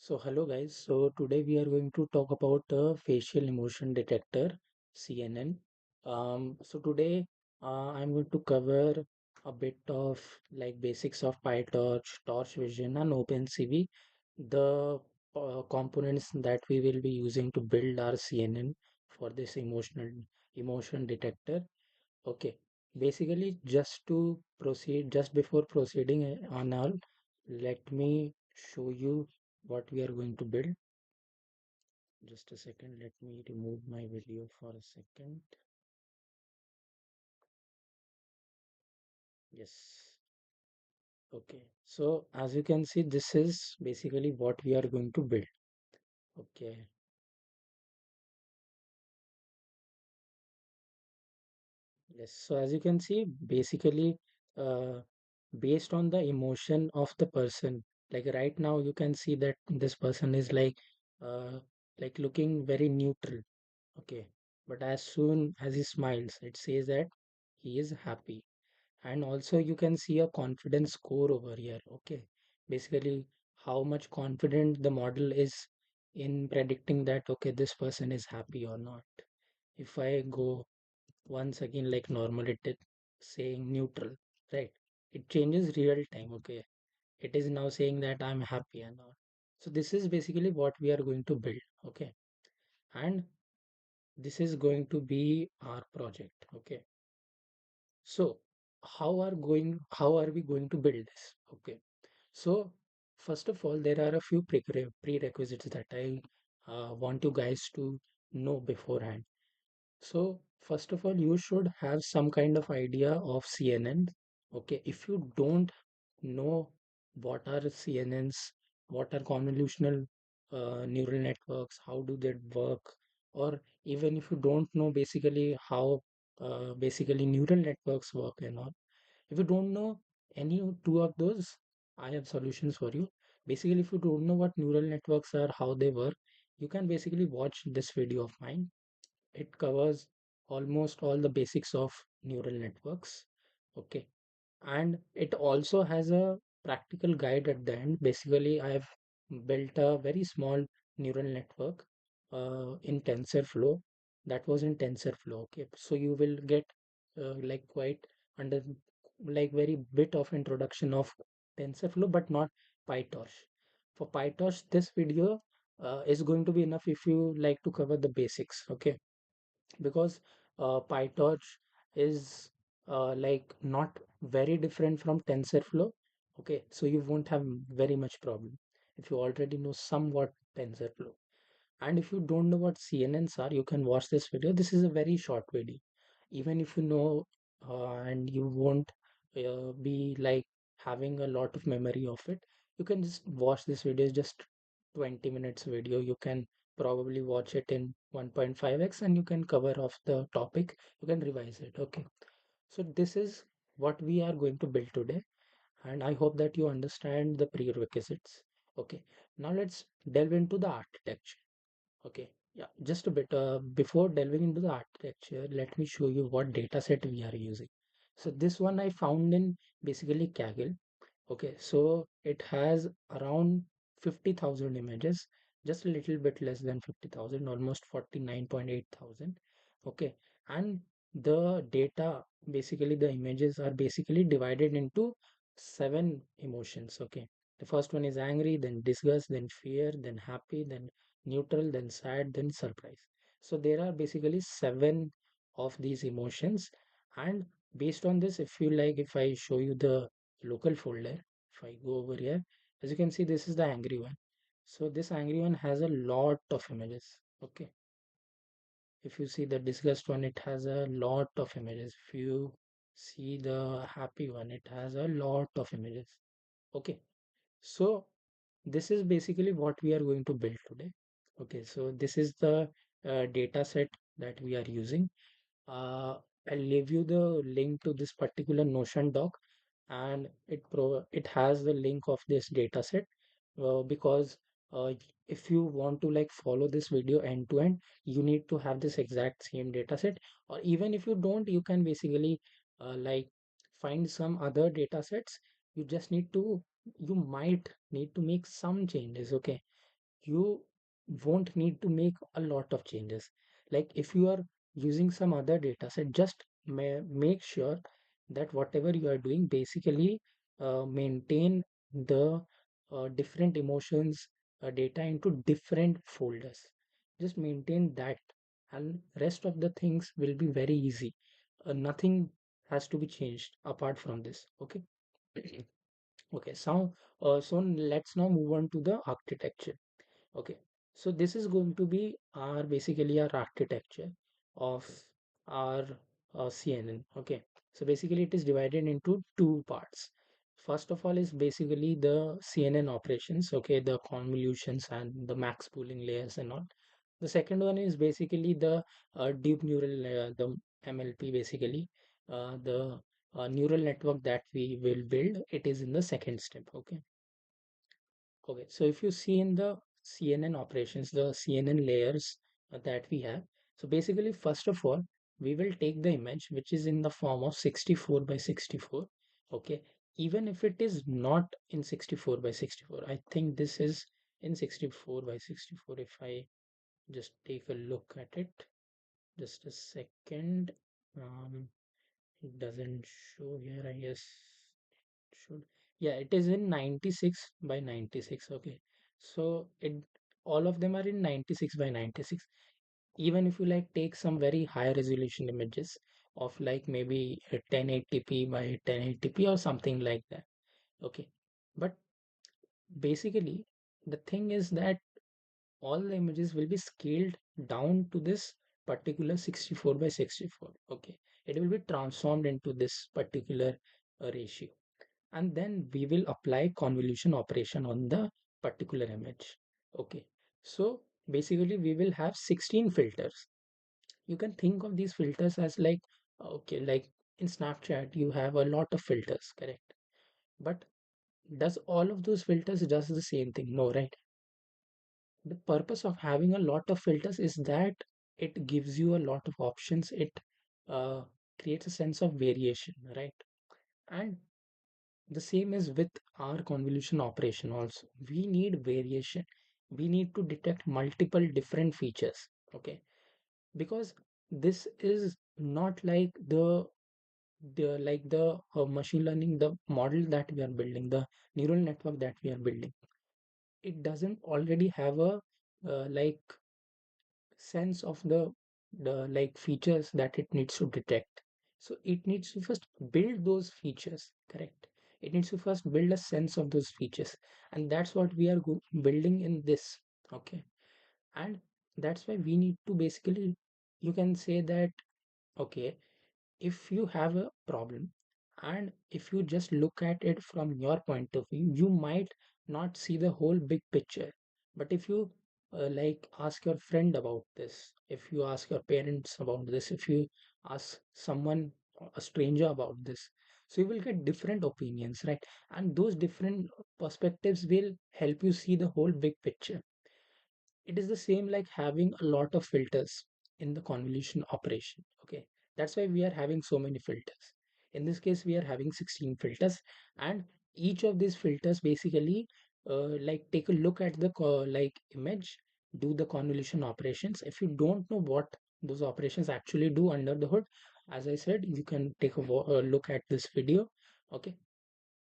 So hello guys. So today we are going to talk about the facial emotion detector CNN. So today I'm going to cover a bit of like basics of PyTorch, Torchvision, and OpenCV, the components that we will be using to build our CNN for this emotion detector. Okay. Basically, just to proceed, just before proceeding on all, let me show you what we are going to build. Just a second, let me remove my video for a second. Yes. Okay. So as you can see, this is basically what we are going to build. Okay. Yes. So as you can see, basically, uh, based on the emotion of the person, like right now, you can see that this person is uh, like looking very neutral. Okay. But as soon as he smiles, it says that he is happy. And also you can see a confidence score over here. Okay. Basically, how much confident the model is in predicting that, okay, this person is happy or not. If I go once again like normal, it is saying neutral, right? It changes real time. Okay. It is now saying that I'm happy and all. So this is basically what we are going to build. Okay. And this is going to be our project. Okay. So how are we going to build this? Okay. So first of all, there are a few prerequisites that I want you guys to know beforehand. So first of all, you should have some kind of idea of CNN. Okay, if you don't know what are CNNs, what are convolutional neural networks, how do they work, or even if you don't know basically how basically neural networks work and all. If you don't know any two of those, I have solutions for you. Basically, if you don't know what neural networks are, how they work, you can basically watch this video of mine. It covers almost all the basics of neural networks. Okay. And it also has a practical guide at the end. Basically, I've built a very small neural network in TensorFlow. That was in TensorFlow. Okay. So you will get like quite under like very bit of introduction of TensorFlow, but not PyTorch. For PyTorch, this video is going to be enough if you like to cover the basics. Okay, because PyTorch is like not very different from TensorFlow. Okay, so you won't have very much problem if you already know somewhat TensorFlow. And if you don't know what CNNs are, you can watch this video. This is a very short video. Even if you know and you won't be like having a lot of memory of it, you can just watch this video. It's just 20 minutes video. You can probably watch it in 1.5x and you can cover off the topic. You can revise it. Okay. So this is what we are going to build today. And I hope that you understand the prerequisites. Okay. Now let's delve into the architecture. Okay, yeah, just a bit. Before delving into the architecture, let me show you what dataset we are using. So this one I found in basically Kaggle. Okay, so it has around 50,000 images, just a little bit less than 50,000, almost 49.8 thousand. Okay, and the data, basically the images are basically divided into seven emotions. Okay, the first one is angry, then disgust, then fear, then happy, then neutral, then sad, then surprise. So there are basically seven of these emotions, and based on this, if you like, if I show you the local folder, if I go over here, as you can see, this is the angry one. So this angry one has a lot of images. Okay, if you see the disgust one, it has a lot of images. If you see the happy one, it has a lot of images. Okay, so this is basically what we are going to build today. Okay, so this is the data set that we are using. uh, I'll leave you the link to this particular Notion doc, and it has the link of this data set, because uh, if you want to like follow this video end to end, you need to have this exact same data set. Or even if you don't, you can basically like find some other data sets. You just need to, you might need to make some changes. Okay, you won't need to make a lot of changes. Like if you are using some other data set, just make sure that whatever you are doing basically maintain the different emotions data into different folders. Just maintain that, and rest of the things will be very easy. Nothing has to be changed apart from this. Okay. Okay, so let's now move on to the architecture. Okay, so this is going to be our basically our architecture of our CNN. Okay, so basically it is divided into two parts. First of all is basically the CNN operations, okay, the convolutions and the max pooling layers and all. The second one is basically the deep neural layer, the MLP basically, the neural network that we will build. It is in the second step. Okay. Okay, so if you see in the CNN operations, the CNN layers that we have, so basically, first of all, we will take the image which is in the form of 64 by 64. Okay, even if it is not in 64 by 64, I think this is in 64 by 64. If I just take a look at it, just a second. Um, it doesn't show here, I guess should. Yeah, it is in 96 by 96. Okay, so it all of them are in 96 by 96. Even if you like take some very high resolution images of like maybe a 1080p by 1080p or something like that. Okay, but basically the thing is that all the images will be scaled down to this particular 64 by 64. Okay, it will be transformed into this particular ratio, and then we will apply convolution operation on the particular image. Okay, so basically we will have 16 filters. You can think of these filters as like, okay, like in Snapchat you have a lot of filters, correct? But does all of those filters does the same thing? No, right? The purpose of having a lot of filters is that it gives you a lot of options. It uh, creates a sense of variation, right? And the same is with our convolution operation also. We need variation. We need to detect multiple different features. Okay. Because this is not like the machine learning, the model that we are building, the neural network that we are building. It doesn't already have a like sense of the like features that it needs to detect. So it needs to first build those features, correct? It needs to first build a sense of those features, and that's what we are building in this. Okay, and that's why we need to basically, you can say that, okay, if you have a problem and if you just look at it from your point of view, you might not see the whole big picture. But if you like ask your friend about this, if you ask your parents about this, if you ask someone, a stranger about this, so you will get different opinions, right? And those different perspectives will help you see the whole big picture. It is the same like having a lot of filters in the convolution operation. Okay, that's why we are having so many filters. In this case we are having 16 filters, and each of these filters basically like take a look at the like image, do the convolution operations. If you don't know what those operations actually do under the hood, as I said, you can take a look at this video. Okay,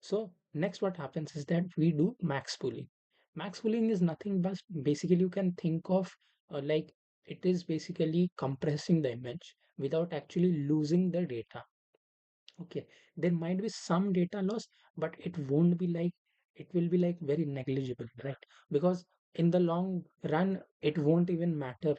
so next what happens is that we do max pooling. Max pooling is nothing but basically you can think of like it is basically compressing the image without actually losing the data. Okay, there might be some data loss, but it won't be like, it will be like very negligible, right? Because in the long run, it won't even matter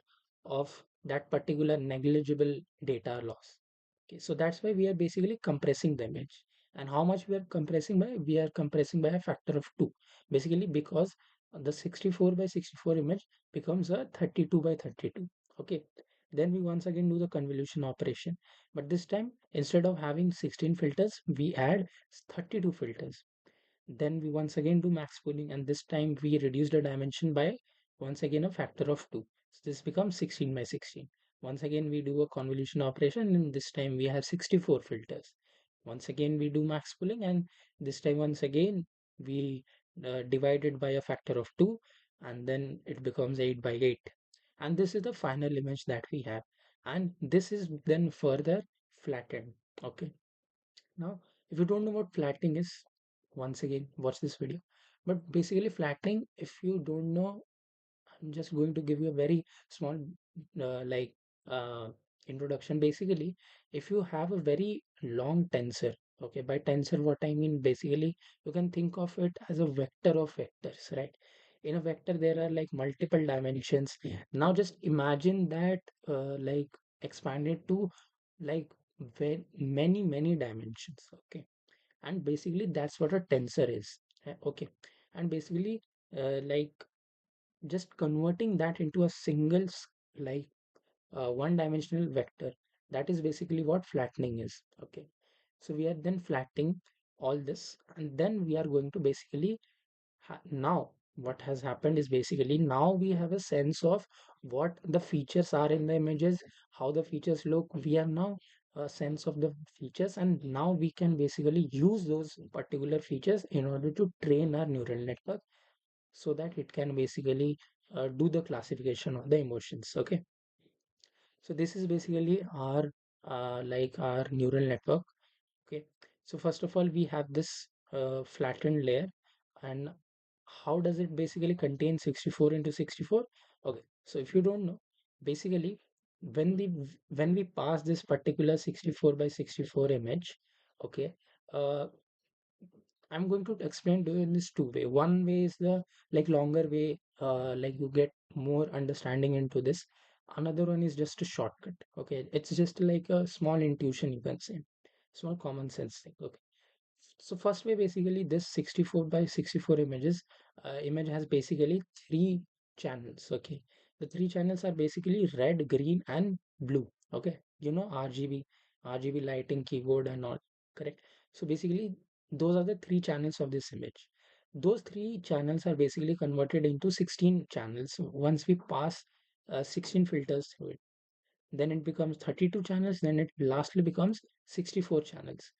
of that particular negligible data loss. Okay, so that's why we are basically compressing the image. And how much we are compressing by? We are compressing by a factor of 2. Basically, because the 64 by 64 image becomes a 32 by 32. Okay, then we once again do the convolution operation, but this time instead of having 16 filters, we add 32 filters. Then we once again do max pooling, and this time we reduce the dimension by once again a factor of 2. So this becomes 16 by 16. Once again we do a convolution operation, and this time we have 64 filters. Once again we do max pooling, and this time once again we divide it by a factor of 2, and then it becomes 8 by 8, and this is the final image that we have, and this is then further flattened. Okay, now if you don't know what flattening is, once again watch this video. But basically flattening, if you don't know, I'm just going to give you a very small like uh, introduction. Basically, if you have a very long tensor, okay, by tensor what I mean, basically you can think of it as a vector of vectors, right? In a vector there are like multiple dimensions. Now just imagine that like expanded to like very many dimensions, okay? And basically that's what a tensor is, okay? And basically like just converting that into a single like one dimensional vector, that is basically what flattening is. Okay, so we are then flattening all this, and then we are going to basically now what has happened is basically now we have a sense of what the features are in the images, how the features look. We have now a sense of the features, and now we can basically use those particular features in order to train our neural network so that it can basically do the classification of the emotions. Okay, so this is basically our like our neural network. Okay, so first of all we have this flattened layer, and how does it basically contain 64 into 64? Okay, so if you don't know, basically when the when we pass this particular 64 by 64 image, okay, uh, I'm going to explain to you in this two way. One way is the like longer way, like you get more understanding into this. Another one is just a shortcut. Okay, it's just like a small intuition, you can say, small common sense thing. Okay, so first way, basically this 64 by 64 images image has basically three channels. Okay, the three channels are basically red, green, and blue. Okay, you know, RGB lighting, keyboard, and all. Correct. So basically those are the three channels of this image. Those three channels are basically converted into 16 channels once we pass 16 filters through it. Then it becomes 32 channels, then it lastly becomes 64 channels.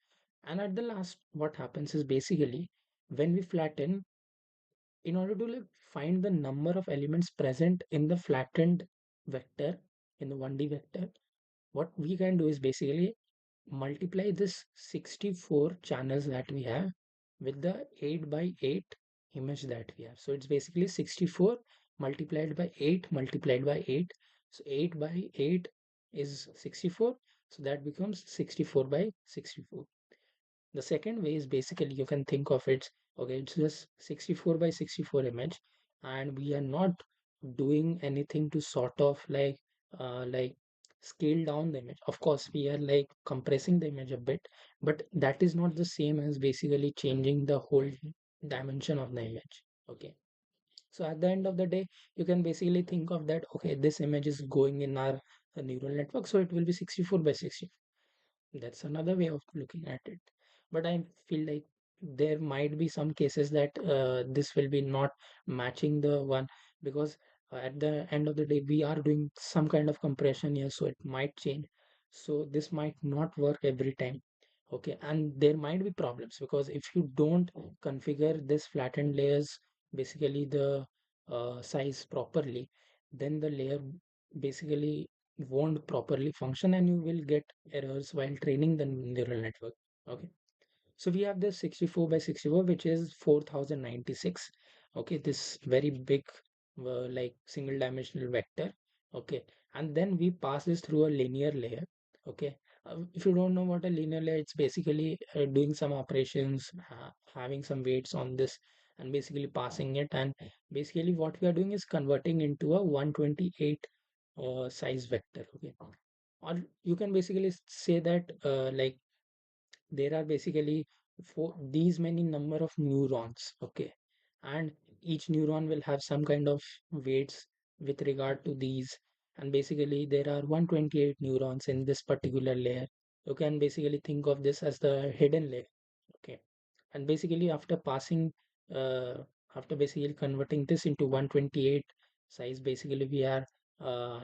And at the last, what happens is basically when we flatten, in order to like find the number of elements present in the flattened vector, in the 1D vector, what we can do is basically multiply this 64 channels that we have with the 8 by 8 image that we have. So it's basically 64 multiplied by 8 multiplied by 8. So 8 by 8 is 64. So that becomes 64 by 64. The second way is basically you can think of it, okay, it's just 64 by 64 image, and we are not doing anything to sort of like scale down the image. Of course, we are like compressing the image a bit, but that is not the same as basically changing the whole dimension of the image. Okay. So at the end of the day, you can basically think of that, okay, this image is going in our neural network, so it will be 64 by 64. That's another way of looking at it. But I feel like there might be some cases that this will be not matching the one, because at the end of the day we are doing some kind of compression here, so it might change. So this might not work every time. Okay, and there might be problems because if you don't configure this flattened layers, basically the size properly, then the layer basically won't properly function and you will get errors while training the neural network. Okay, so we have this 64 by 64, which is 4096. Okay, this very big like single dimensional vector. Okay, and then we pass this through a linear layer. Okay, if you don't know what a linear layer, it's basically doing some operations, having some weights on this, and basically passing it. And basically, what we are doing is converting into a 128 size vector. Okay, or you can basically say that like there are basically for these many number of neurons. Okay, and each neuron will have some kind of weights with regard to these, and basically there are 128 neurons in this particular layer. You can basically think of this as the hidden layer. Okay, and basically uh, after basically converting this into 128 size, basically we are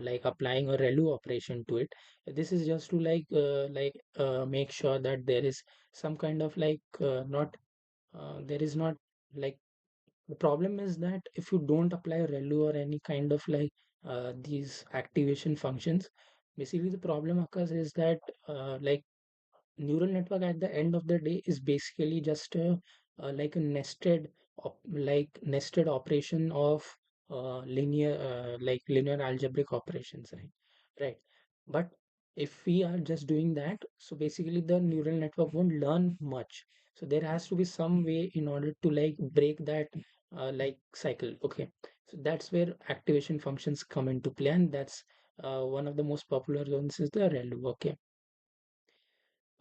like applying a ReLU operation to it. This is just to make sure that there is some kind of like not there is not like The problem is that if you don't apply relu or any kind of like these activation functions, basically the problem occurs is that like neural network at the end of the day is basically just like a nested operation of linear algebraic operations, right? But if we are just doing that, so basically the neural network won't learn much. So there has to be some way in order to like break that like cycle. Okay, so that's where activation functions come into play, and that's one of the most popular ones is the relu. Okay.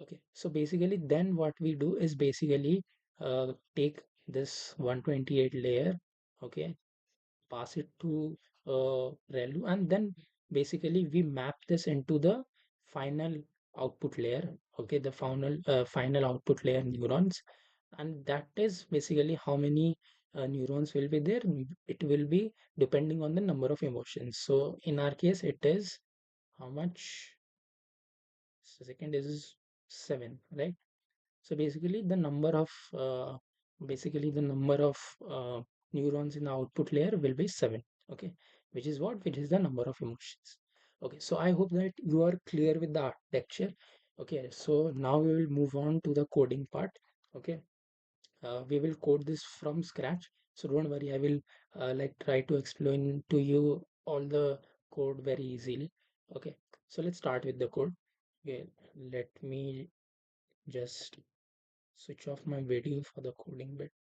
Okay, so basically then what we do is basically take this 128 layer, okay, pass it to ReLU, and then basically we map this into the final output layer, okay, the final output layer neurons, and that is basically how many neurons will be there. It will be depending on the number of emotions. So in our case, it is how much? Second is 7, right? So basically the number of neurons in the output layer will be 7. Okay, which is what? Which is the number of emotions. Okay, so I hope that you are clear with the architecture. Okay, so now we will move on to the coding part. Okay, we will code this from scratch. So don't worry, I will like try to explain to you all the code very easily. Okay, so let's start with the code. Okay, let me just switch off my video for the coding bit.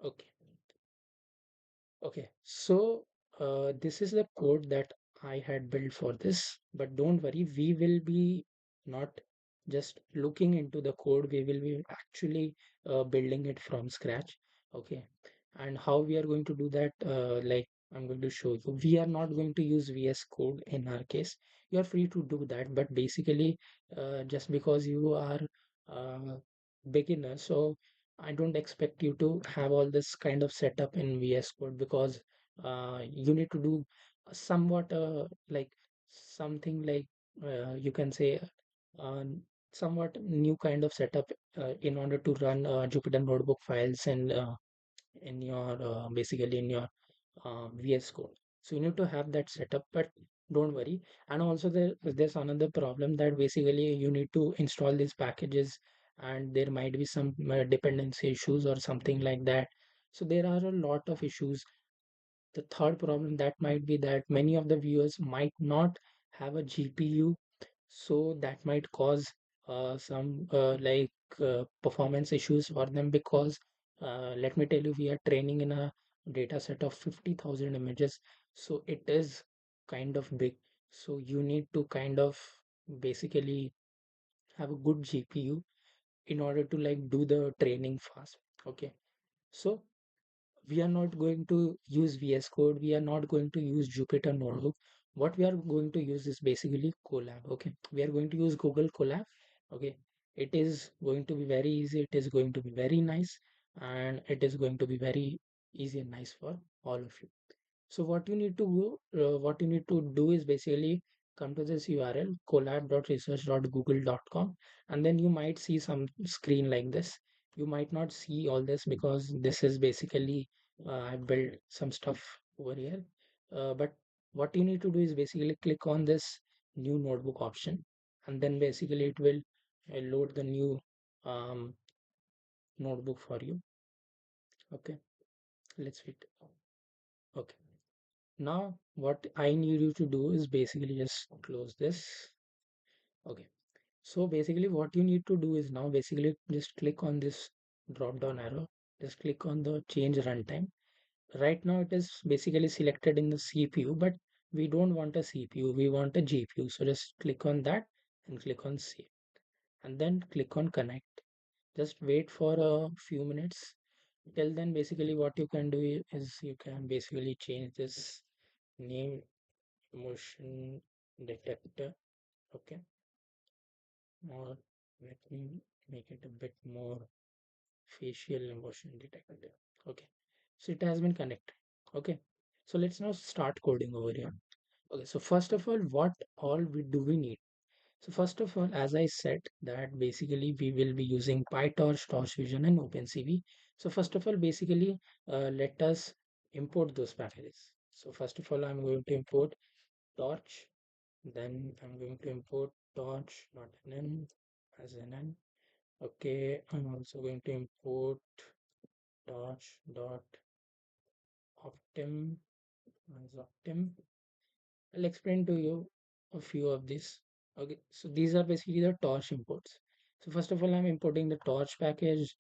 Okay. Okay. So this is the code that I had built for this, but don't worry, we will be not just looking into the code, we will be actually building it from scratch. Okay. And how we are going to do that, like I'm going to show you. We are not going to use VS Code in our case. You are free to do that, but basically, just because you are uh, beginner, so I don't expect you to have all this kind of setup in VS Code because you need to do somewhat like something like you can say uh, somewhat new kind of setup in order to run Jupyter Notebook files and in your basically in your VS Code. So you need to have that setup, but don't worry. And also there's another problem that basically you need to install these packages and there might be some dependency issues or something like that. So there are a lot of issues. The third problem that might be that many of the viewers might not have a GPU, so that might cause some performance issues for them because let me tell you, we are training in a data set of 50,000 images, so it is kind of big. So you need to kind of basically have a good GPU in order to like do the training fast. Okay, so we are not going to use VS Code. We are not going to use Jupyter Notebook. What we are going to use is basically Colab. Okay, we are going to use Google Colab. Okay, it is going to be very easy. It is going to be very nice, and it is going to be very easy and nice for all of you. So what you need to do is basically come to this URL collab.research.google.com, and then you might see some screen like this. You might not see all this because this is basically I built some stuff over here. But what you need to do is basically click on this new notebook option, and then basically it will load the new um, notebook for you. Okay, let's wait. Okay. Now, what I need you to do is basically just close this. Okay. So basically what you need to do is now basically just click on this drop down arrow. Just click on the change runtime. Right now it is basically selected in the CPU, but we don't want a CPU. We want a GPU. So just click on that and click on save. And then click on connect. Just wait for a few minutes. Till then, basically what you can do is you can basically change this name motion detector. Okay, or let me make it a bit more facial motion detector. Okay, so it has been connected. Okay, so let's now start coding over here. Okay, so first of all, what all we need? So first of all, as I said that basically we will be using PyTorch, Torchvision and OpenCV. So first of all, basically, let us import those packages. So first of all, I'm going to import torch. Then I'm going to import torch.nn as nn. Okay, I'm also going to import torch.optim as optim. I'll explain to you a few of these. Okay, so these are basically the torch imports. So first of all, I'm importing the torch package.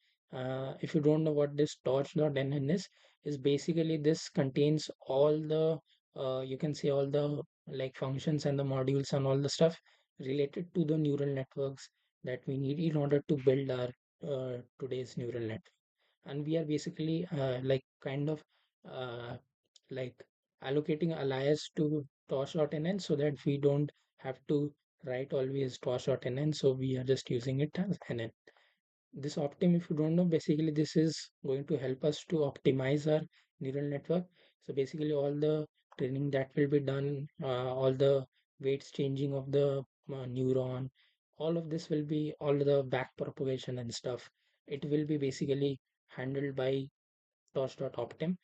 If you don't know what this torch.nn is basically this contains all the you can say all the like functions and the modules and all the stuff related to the neural networks that we need in order to build our today's neural network. And we are basically like kind of uh, like allocating alias to torch.nn so that we don't have to write always torch.nn, so we are just using it as nn. This optim, if you don't know, basically this is going to help us to optimize our neural network. So basically all the training that will be done, all the weights changing of the neuron, all of this will be all the back propagation and stuff. It will be basically handled by torch.optim.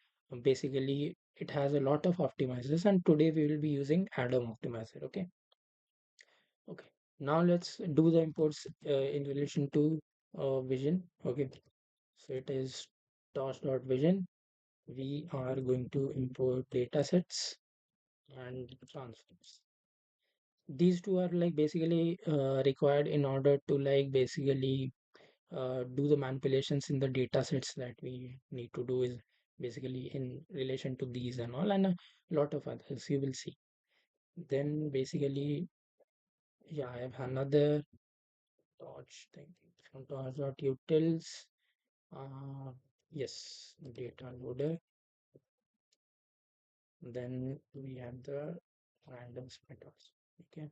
Basically, it has a lot of optimizers, and today we will be using Atom optimizer. Okay. Okay. Now let's do the imports in relation to vision. Okay. So it is torch.vision. We are going to import datasets and transforms. These two are like basically required in order to like basically do the manipulations in the data sets that we need to do is basically in relation to these and all, and a lot of others you will see. Then basically, yeah, I have another torch thing from torch.utils. Uh, yes, the data loader. Then we have the random split also. Okay.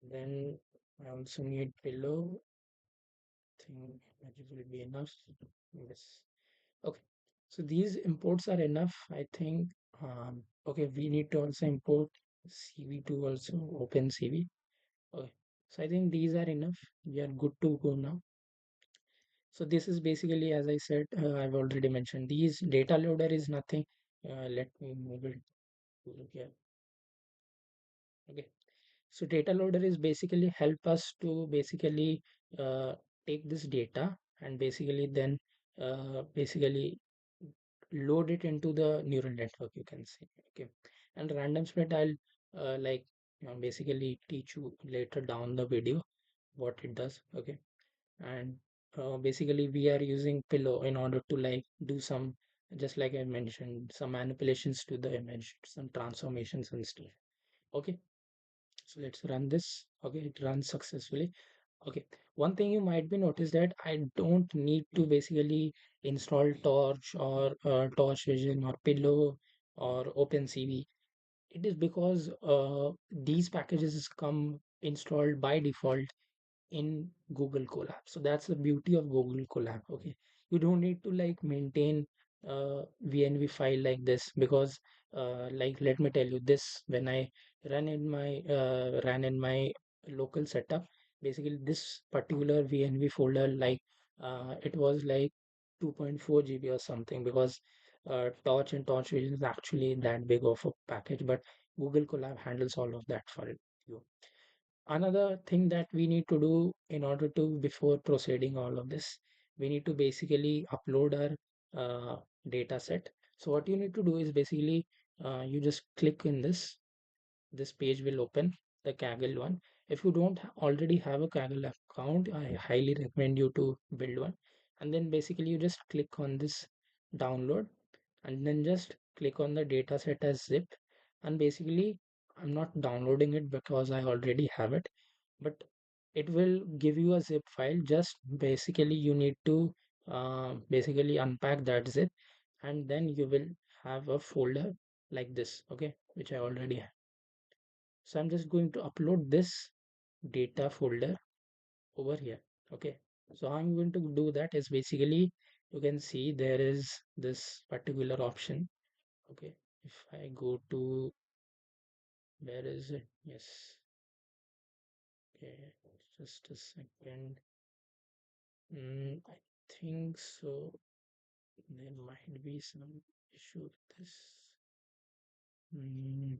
Then I also need pillow. Think image will be enough. Yes. Okay, so these imports are enough, I think. Okay, we need to also import CV2 also, OpenCV. Okay, so I think these are enough. We are good to go now. So this is basically, as I said, I've already mentioned, these data loader is nothing. Let me move it to here. Okay, so data loader is basically help us to basically take this data and basically then basically load it into the neural network, you can say. Okay, and random split I'll like basically teach you later down the video what it does. Okay, and basically we are using pillow in order to like do some, just like I mentioned, some manipulations to the image, some transformations and stuff. Okay, so let's run this. Okay, it runs successfully. Okay, one thing you might be noticed that I don't need to basically install Torch or Torch Vision or Pillow or OpenCV. It is because these packages come installed by default in Google Colab. So that's the beauty of Google Colab. Okay, you don't need to like maintain VNV file like this because like let me tell you this, when I ran in my local setup, basically this particular VNV folder like it was like 2.4 GB or something because Torch and Torch Vision is actually that big of a package, but Google Colab handles all of that for you. Another thing that we need to do in order to, before proceeding all of this, we need to basically upload our data set. So what you need to do is basically you just click in this page will open, the Kaggle one. If you don't already have a Kaggle account, I highly recommend you to build one. And then basically you just click on this download and then just click on the data set as zip. And basically I'm not downloading it because I already have it, but it will give you a zip file. Just basically you need to basically unpack that zip, and then you will have a folder like this, okay, which I already have. So I'm just going to upload this data folder over here. Okay, so how I'm going to do that is basically you can see there is this particular option. Okay, if I go to, where is it? Yes. Okay, just a second. I think so. There might be some issue with this. Mm,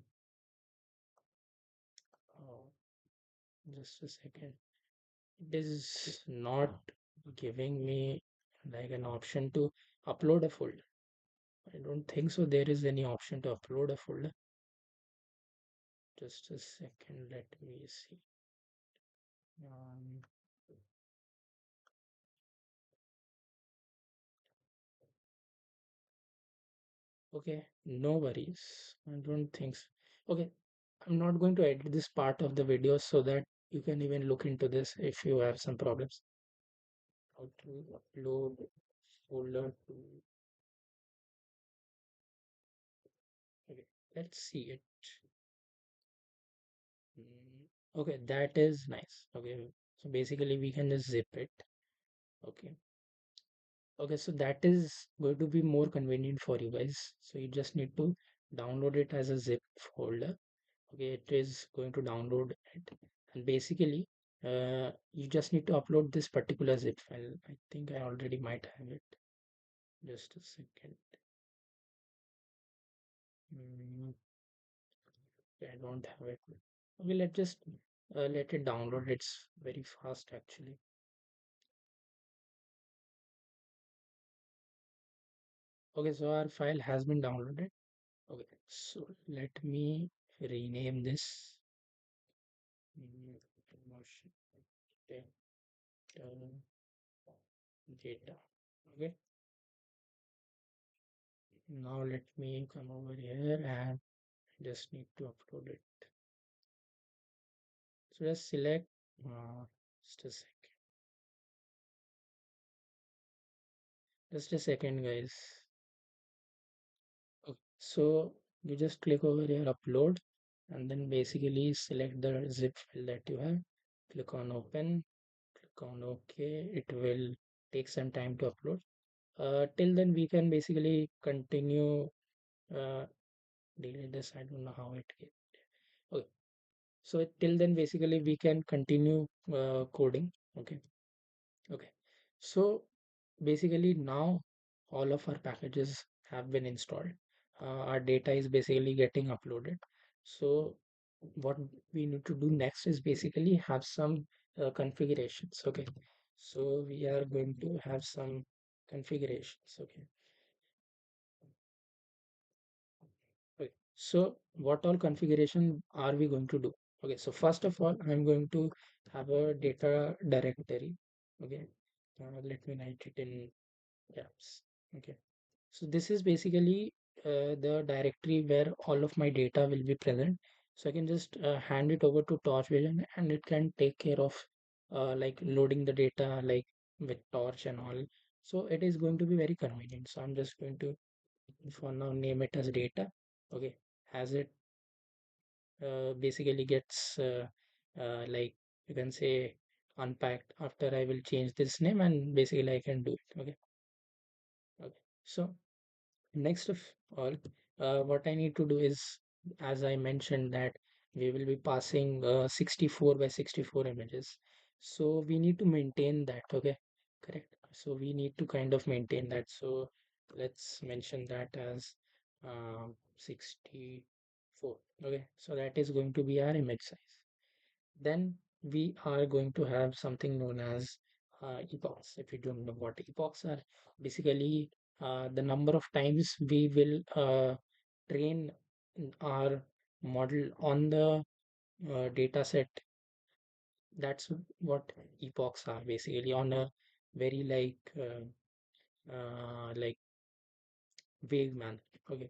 oh, just a second. It is not giving me like an option to upload a folder. I don't think so. There is any option to upload a folder. Just a second. Let me see. Um, okay, no worries. I don't think so. Okay, I'm not going to edit this part of the video so that you can even look into this if you have some problems. How to upload folder to. Okay, let's see it. Okay, that is nice. Okay, so basically we can just zip it. Okay, okay, so that is going to be more convenient for you guys. So you just need to download it as a zip folder. Okay, it is going to download it, and basically, you just need to upload this particular zip file. I think I already might have it. Just a second. Mm, I don't have it. Okay, let's just let it download. It's very fast actually. Okay, so our file has been downloaded. Okay, so let me rename this promotion data data. Okay, now let me come over here and just need to upload it. So just select just a second. Just a second, guys. Okay, so you just click over here, upload, and then basically select the zip file that you have. Click on open, click on OK. It will take some time to upload. Till then we can basically continue uh, delete this. I don't know how it get. Okay, so till then basically we can continue coding. Okay, okay, so basically now all of our packages have been installed. Our data is basically getting uploaded. So what we need to do next is basically have some configurations. Okay, so we are going to have some configurations. Okay. Okay, so what all configuration are we going to do? Okay, so first of all, I'm going to have a data directory. Okay, let me write it in caps. Okay, so this is basically the directory where all of my data will be present. So I can just hand it over to Torchvision and it can take care of like loading the data like with Torch and all. So it is going to be very convenient. So I'm just going to for now name it as data. Okay, as it basically gets like you can say unpacked after I will change this name and basically I can do it. Okay, okay, so next of all, what I need to do is, as I mentioned, that we will be passing 64 by 64 images. So we need to maintain that. Okay, correct. So we need to kind of maintain that. So let's mention that as 64. Okay, so that is going to be our image size. Then we are going to have something known as epochs. If you don't know what epochs are, basically the number of times we will train our model on the data set. That's what epochs are basically on a very like vague manner. Okay,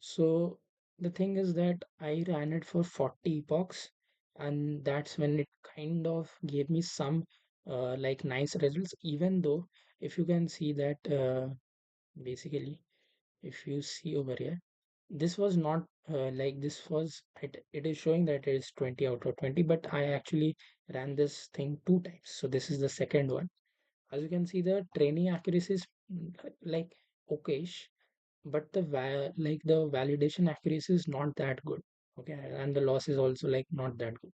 so the thing is that I ran it for 40 epochs, and that's when it kind of gave me some like nice results. Even though, if you can see that basically, if you see over here, this was not like this was it is showing that it is 20 out of 20, but I actually ran this thing two times. So this is the second one. As you can see, the training accuracy is like okayish, but like the validation accuracy is not that good. Okay, and the loss is also like not that good,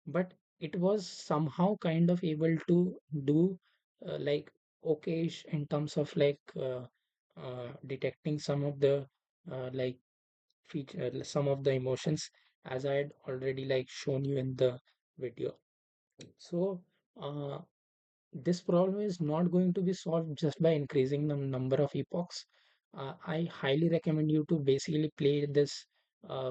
but it was somehow kind of able to do like okayish in terms of like detecting some of the like feature some of the emotions, as I had already like shown you in the video. So uh, this problem is not going to be solved just by increasing the number of epochs. I highly recommend you to basically play this,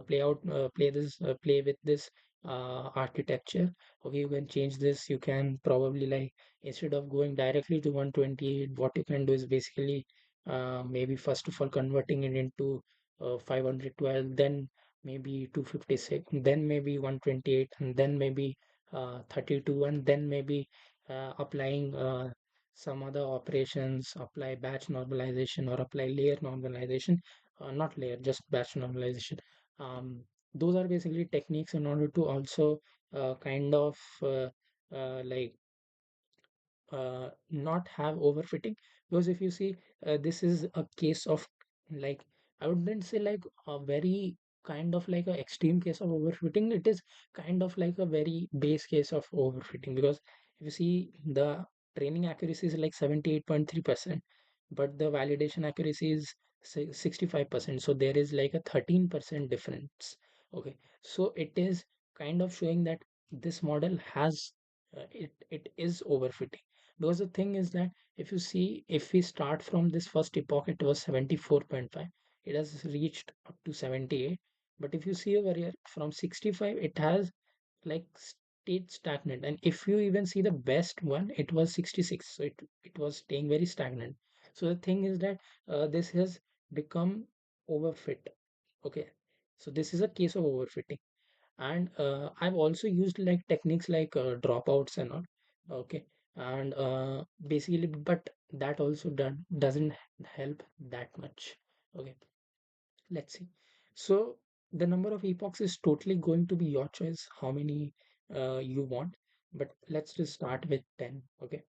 play with this architecture. Okay, you can change this. You can probably like instead of going directly to 128, what you can do is basically maybe first of all converting it into 512, then maybe 256, then maybe 128, and then maybe 32, and then maybe applying some other operations, apply batch normalization or apply layer normalization, not layer, just batch normalization. Um, those are basically techniques in order to also kind of like not have overfitting, because if you see this is a case of like I wouldn't say like a very kind of like a extreme case of overfitting. It is kind of like a very base case of overfitting, because if you see the training accuracy is like 78.3%, but the validation accuracy is 65%, so there is like a 13% difference. Okay, so it is kind of showing that this model has it is overfitting, because the thing is that if you see, if we start from this first epoch, it was 74.5, it has reached up to 78. But if you see over here from 65, it has like stayed stagnant. And if you even see the best one, it was 66. So it was staying very stagnant. So the thing is that this has become overfit. Okay. So this is a case of overfitting. And I've also used like techniques like dropouts and all. Okay. And basically, but that also doesn't help that much. Okay, let's see. So the number of epochs is totally going to be your choice, how many you want, but let's just start with 10. Okay,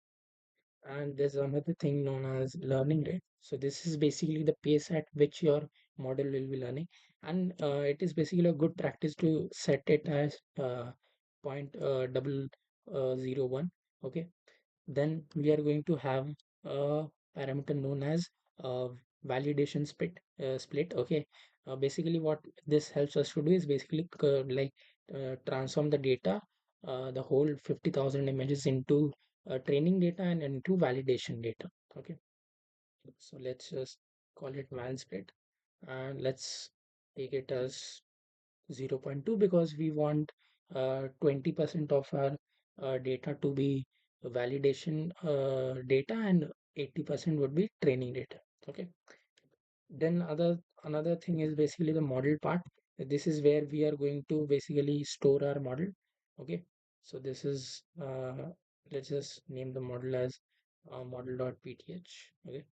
and there's another thing known as learning rate. So this is basically the pace at which your model will be learning, and it is basically a good practice to set it as point double 0.01. Okay, then we are going to have a parameter known as uh, validation split. Okay, basically what this helps us to do is basically transform the data, the whole 50,000 images into training data and into validation data. Okay, so let's just call it val split, and let's take it as 0.2, because we want 20% of our data to be validation data and 80% would be training data. Okay. Then another thing is basically the model part. This is where we are going to basically store our model. Okay. So this is let's just name the model as model.pth. Okay.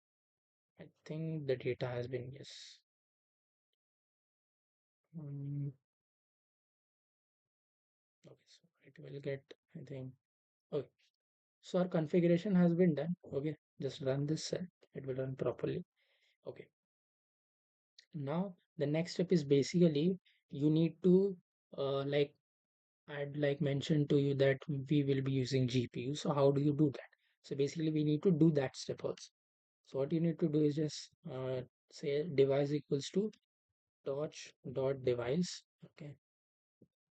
I think the data has been yes. Um, okay, so it will get, I think. Okay. So our configuration has been done. Okay, just run this cell. It will run properly. Okay. Now the next step is basically you need to like I'd like mentioned to you that we will be using GPU. So how do you do that? So basically we need to do that step also. So what you need to do is just say device equals to torch dot device. Okay,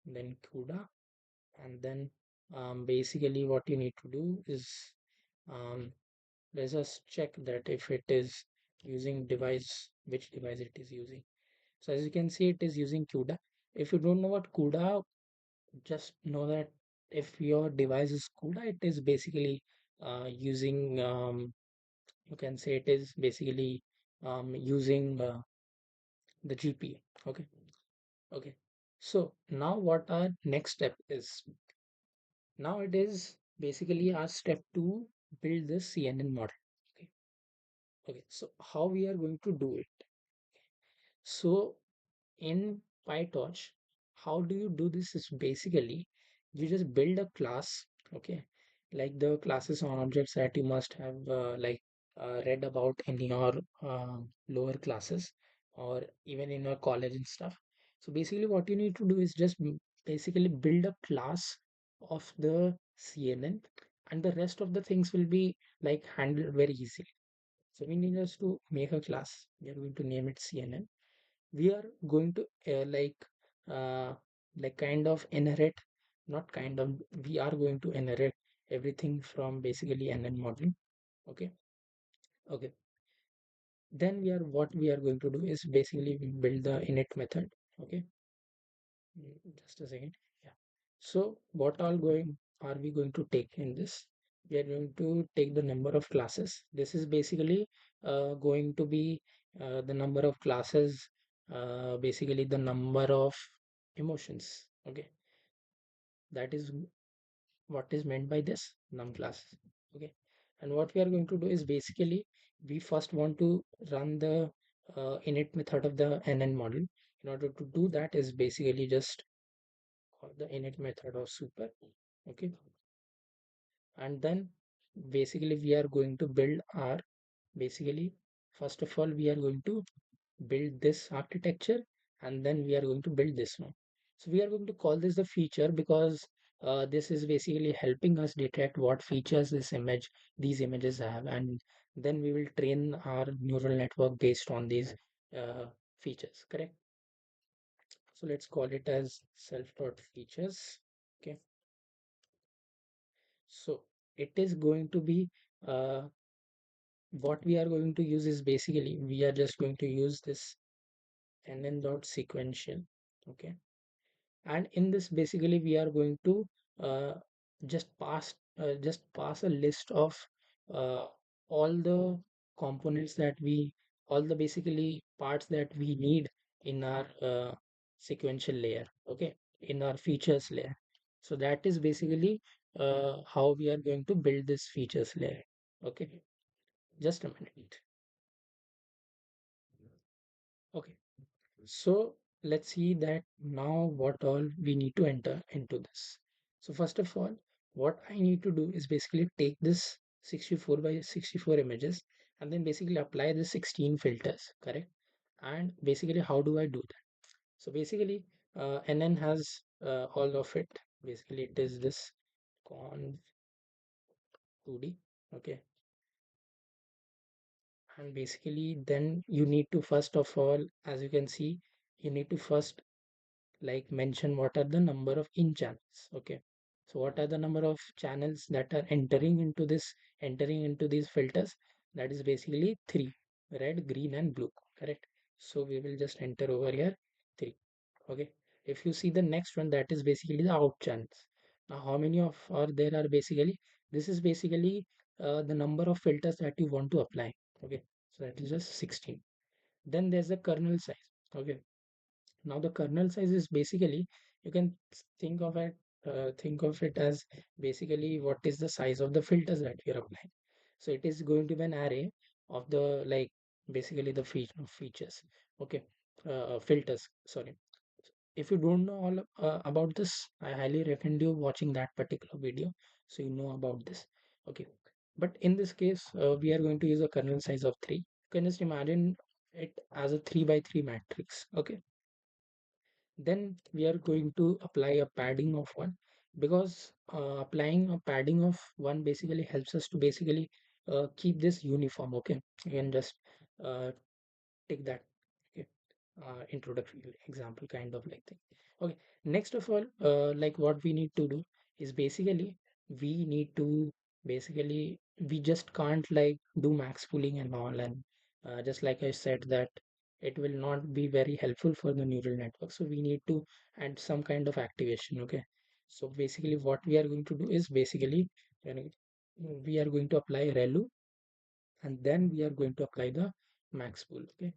then CUDA, and then basically what you need to do is um, let's just check that if it is using device, which device it is using. So as you can see, it is using CUDA. If you don't know what CUDA, just know that if your device is CUDA, it is basically using, you can say it is basically using the GPU. Okay. Okay. So now what our next step is? Now it is basically our step to build this CNN model. Okay. Okay. So how we are going to do it? So in PyTorch, how do you do this is basically you just build a class, okay, like the classes or objects that you must have read about in your lower classes or even in your college and stuff. So basically what you need to do is just basically build a class of the CNN, and the rest of the things will be like handled very easily. So we need us to make a class. We are going to name it CNN. We are going to uh, like kind of inherit, not kind of, we are going to inherit everything from basically NN model. Okay. Okay. Then what we are going to do is basically build the init method. Okay. Just a second. Yeah. So what all going are we going to take in this? We are going to take the number of classes. This is basically going to be the number of classes, basically the number of emotions. Okay. That is what is meant by this num classes. Okay. And what we are going to do is basically we first want to run the init method of the NN model. In order to do that is basically just call the init method of super. Okay. And then basically we are going to build our, basically first of all we are going to build this architecture, and then we are going to build this one. So we are going to call this the feature because this is basically helping us detect what features these images have, and then we will train our neural network based on these uh, features, correct? So let's call it as self.features. Okay. So it is going to be uh, what we are going to use is basically we are just going to use this nn.sequential. Okay. And in this basically we are going to uh, just pass a list of uh, all the components that we all the basically parts that we need in our sequential layer. Okay. In our features layer. So that is basically how we are going to build this features layer. Okay. Just a minute. Okay. So let's see that now what all we need to enter into this. So first of all, what I need to do is basically take this 64 by 64 images and then basically apply the 16 filters, correct? And basically, how do I do that? So basically, NN has all of it. Basically, it is this conv 2D, okay? And basically, then you need to first of all, as you can see, you need to first like mention what are the number of in channels. Okay, so what are the number of channels that are entering into these filters? That is basically three: red, green and blue, correct? So we will just enter over here three. Okay, if you see the next one, that is basically the out channels. Now how many of are there are basically, this is basically the number of filters that you want to apply. Okay, so that is just 16. Then there's the kernel size. Okay, now the kernel size is basically, you can think of it as basically what is the size of the filters that we are applying. So it is going to be an array of the like basically the features. Okay, filters. Sorry. If you don't know all about this, I highly recommend you watching that particular video so you know about this. Okay, but in this case, we are going to use a kernel size of 3. You can just imagine it as a 3 by 3 matrix. Okay, then we are going to apply a padding of 1 because applying a padding of 1 basically helps us to basically keep this uniform. Okay, you can just uh, take that. Okay, introductory example kind of like thing. Okay, next of all, like what we need to do is basically we need to basically we just can't like do max pooling and all, and just like I said that it will not be very helpful for the neural network, so we need to add some kind of activation. Okay, so basically what we are going to do is basically you know, we are going to apply relu, and then we are going to apply the max pool. Okay,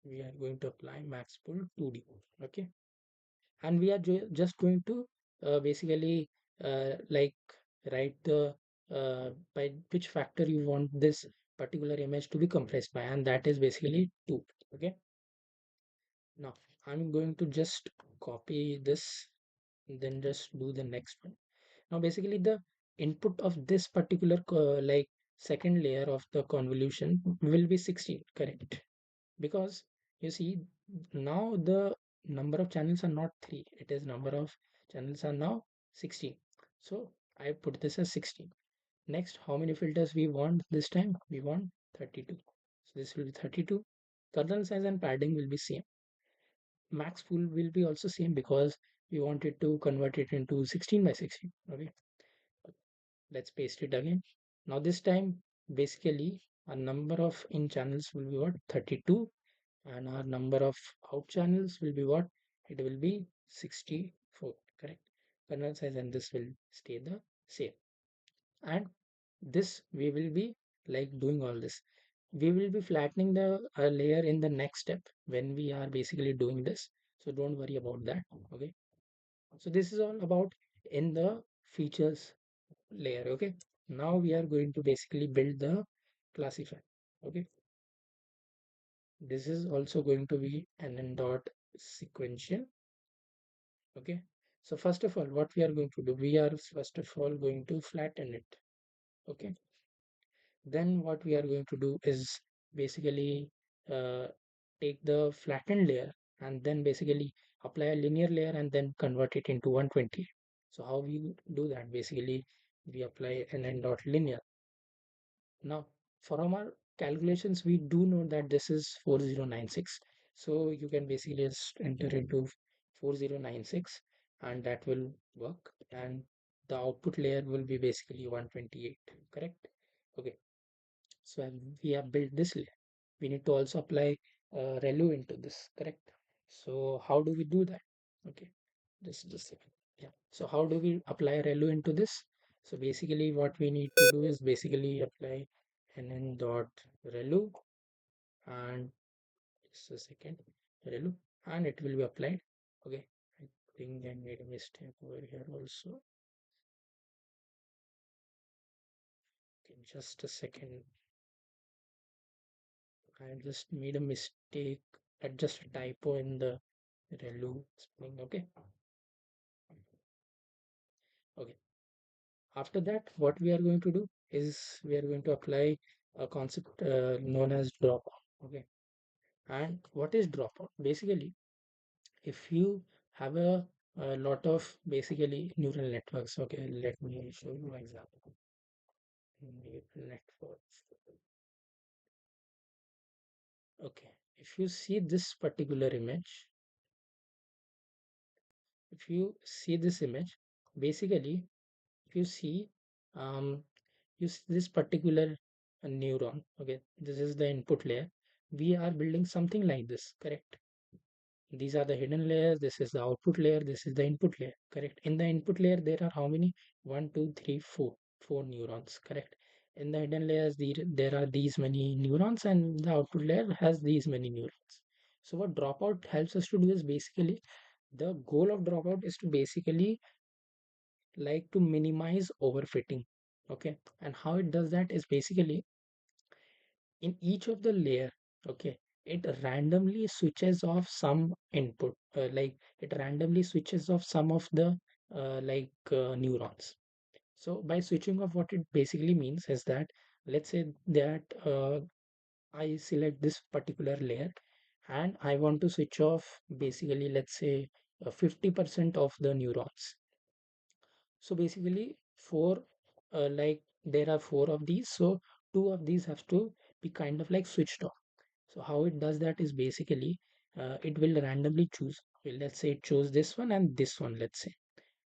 we are going to apply max pool 2D. Okay, and we are just going to basically like write the by which factor you want this particular image to be compressed by, and that is basically 2. Okay, now I'm going to just copy this, then just do the next one. Now basically the input of this particular like second layer of the convolution will be 16, correct? Because you see now the number of channels are not 3, it is number of channels are now 16. So I put this as 16. Next, how many filters we want this time? We want 32. So this will be 32. Kernel size and padding will be same. Max pool will be also same because we wanted to convert it into 16 by 16. Okay, let's paste it again. Now this time, basically, our number of in channels will be what? 32, and our number of out channels will be what? It will be 64. Correct. Kernel size and this will stay the same. And this we will be like doing all this. We will be flattening the layer in the next step when we are basically doing this. So don't worry about that. Okay. So this is all about in the features layer. Okay. Now we are going to basically build the classifier. Okay. This is also going to be an dot sequential. Okay. So first of all, what we are going to do, we are first of all going to flatten it. Okay. Then what we are going to do is basically uh, take the flattened layer and then basically apply a linear layer and then convert it into 120. So how we do that? Basically, we apply ln dot linear. Now, from our calculations, we do know that this is 4096. So you can basically just enter into 4096 and that will work. And the output layer will be basically 128, correct? Okay. So we have built this layer. We need to also apply relu into this, correct? So how do we do that? Okay, just a second. Yeah. So how do we apply relu into this? So basically what we need to do is basically apply nn dot relu and just a second relu and it will be applied. Okay. I think I made a mistake over here also. Okay, just a second. I just made a mistake at just a typo in the relu spelling. Okay. Okay. After that, what we are going to do is we are going to apply a concept known as dropout. Okay. And what is dropout? Basically, if you have a lot of basically neural networks. Okay, let me show you an example. Neural networks. Okay. If you see this particular image, if you see this image, basically, if you see, um, use this particular neuron. Okay, this is the input layer. We are building something like this, correct? These are the hidden layers. This is the output layer. This is the input layer, correct? In the input layer, there are how many? One, two, three, four neurons, correct? In the hidden layers, there are these many neurons, and the output layer has these many neurons. So what dropout helps us to do is basically the goal of dropout is to basically like to minimize overfitting. Okay, and how it does that is basically in each of the layer. Okay, it randomly switches off some input, like it randomly switches off some of the neurons. So by switching off, what it basically means is that let's say that I select this particular layer and I want to switch off basically let's say 50% of the neurons. So basically, there are four of these. So two of these have to be kind of like switched off. So how it does that is basically it will randomly choose. Well, let's say it chose this one and this one, let's say.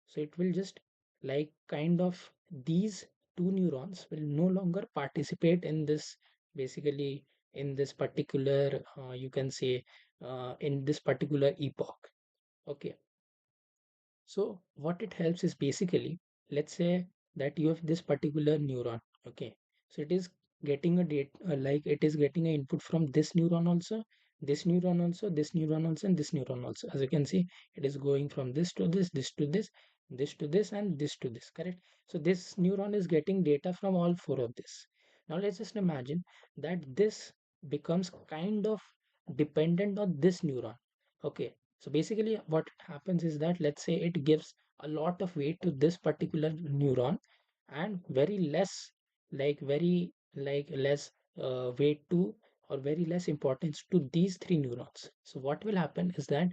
So it will just like kind of these two neurons will no longer participate in this basically in this particular you can say in this particular epoch. Okay, so what it helps is basically, let's say that you have this particular neuron. Okay. So it is getting a date, like it is getting an input from this neuron also, this neuron also, this neuron also, and this neuron also. As you can see, it is going from this to this to this to this, and this to this, correct? So this neuron is getting data from all four of this. Now let's just imagine that this becomes kind of dependent on this neuron. Okay, so basically what happens is that let's say it gives a lot of weight to this particular neuron and very less very less weight to or very less importance to these three neurons. So what will happen is that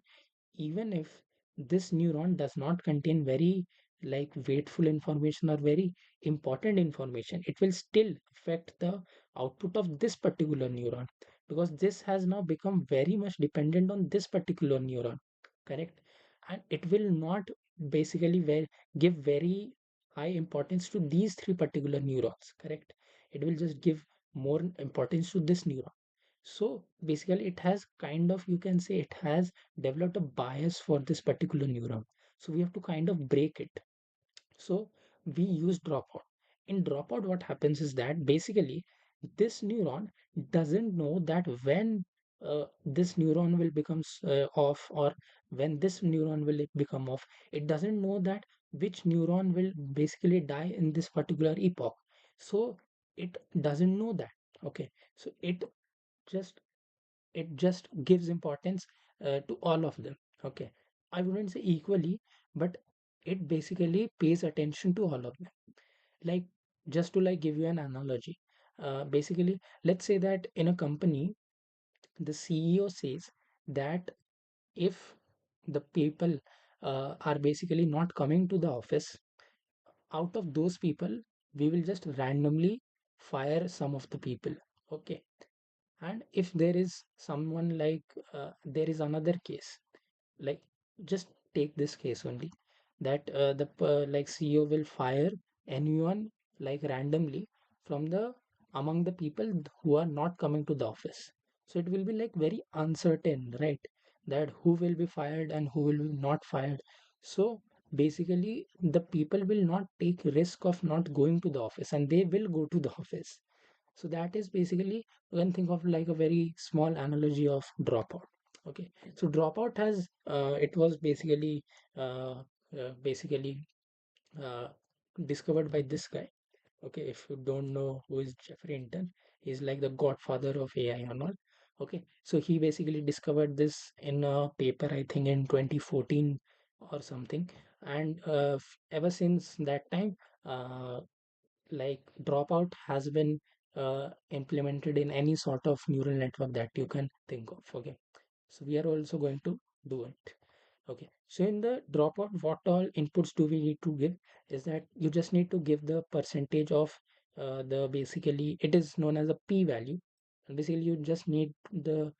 even if this neuron does not contain very like weightful information or very important information, it will still affect the output of this particular neuron, because this has now become very much dependent on this particular neuron, correct? And it will not basically give very high importance to these three particular neurons, correct? It will just give more importance to this neuron. So basically it has kind of, you can say, it has developed a bias for this particular neuron. So we have to kind of break it. So we use dropout. In dropout, what happens is that basically this neuron doesn't know that when this neuron will become off, or when this neuron will become off. It doesn't know that which neuron will basically die in this particular epoch. So it doesn't know that. Okay, so it just gives importance to all of them. Okay, I wouldn't say equally, but it basically pays attention to all of them. Like, just to like give you an analogy, basically let's say that in a company the CEO says that if the people are basically not coming to the office, out of those people we will just randomly fire some of the people. Okay, and if there is someone like there is another case, like, just take this case only, that like CEO will fire anyone like randomly from the among the people who are not coming to the office. So it will be like very uncertain, right? That who will be fired and who will be not fired. So basically the people will not take risk of not going to the office, and they will go to the office. So that is basically, you can think of like a very small analogy of dropout. Okay, so dropout has it was basically uh, discovered by this guy. Okay, if you don't know who is Jeffrey Hinton, he's like the godfather of AI and all. Okay, so he basically discovered this in a paper, I think in 2014 or something, and ever since that time, uh, like dropout has been implemented in any sort of neural network that you can think of. Okay, so we are also going to do it. Okay, so in the dropout, what all inputs do we need to give is that you just need to give the percentage of the, basically it is known as a p value, and basically you just need the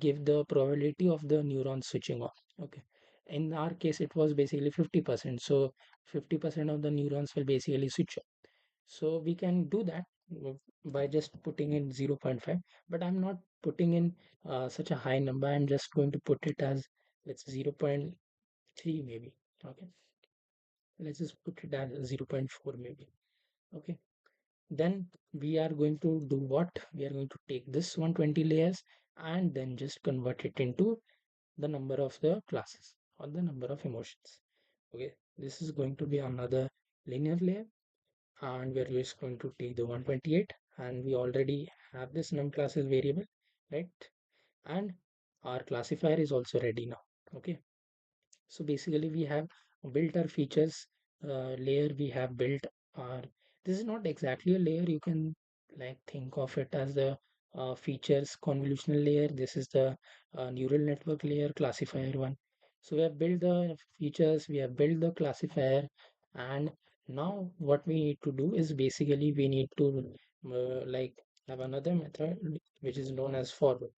give the probability of the neuron switching off. Okay, in our case it was basically 50%, so 50% of the neurons will basically switch off. So we can do that by just putting in 0.5, but I'm not putting in such a high number. I'm just going to put it as, let's 0.3 maybe. Okay, let's just put it as 0.4 maybe. Okay, then we are going to do what? We are going to take this 120 layers and then just convert it into the number of the classes or the number of emotions. Okay, this is going to be another linear layer, and we're just going to take the 128, and we already have this num classes variable, right? And our classifier is also ready now. Okay, so basically we have built our features layer. We have built our, this is not exactly a layer, you can like think of it as the features convolutional layer. This is the neural network layer, classifier one. So we have built the features, we have built the classifier, and now what we need to do is basically we need to like have another method which is known as forward.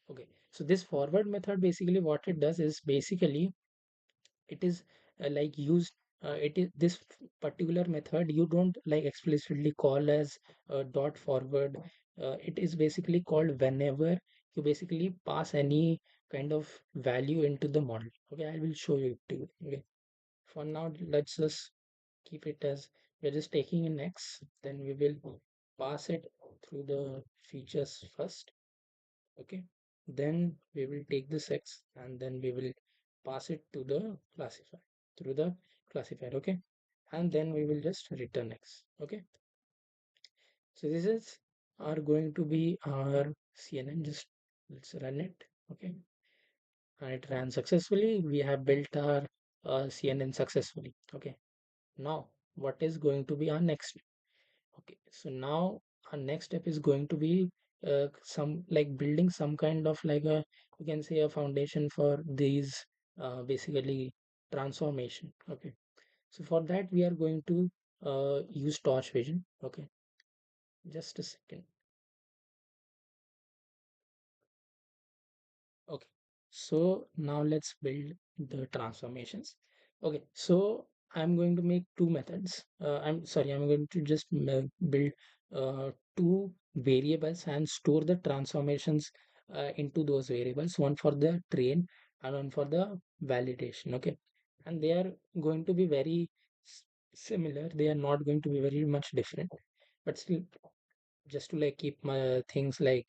Okay, so this forward method, basically what it does is basically it is like used it is this particular method you don't like explicitly call as dot forward. It is basically called whenever you basically pass any kind of value into the model. Okay, I will show you it to you. Okay, for now let's just keep it as we're just taking an x, then we will pass it through the features first. Okay, then we will take this x and then we will pass it to the classifier through the classifier. Okay, and then we will just return x. Okay, so this is are going to be our CNN. Just let's run it. Okay, and it ran successfully. We have built our CNN successfully. Okay, now what is going to be our next? Okay, so now our next step is going to be some like building some kind of like a, you can say, a foundation for these basically transformation. Okay, So for that, we are going to use Torchvision. Okay, just a second. Okay, so now let's build the transformations. Okay, so I'm going to make two methods. I'm sorry, I'm going to just build two variables and store the transformations into those variables, one for the train and one for the validation. Okay, and they are going to be very similar. They are not going to be very much different, but still, just to like keep my things like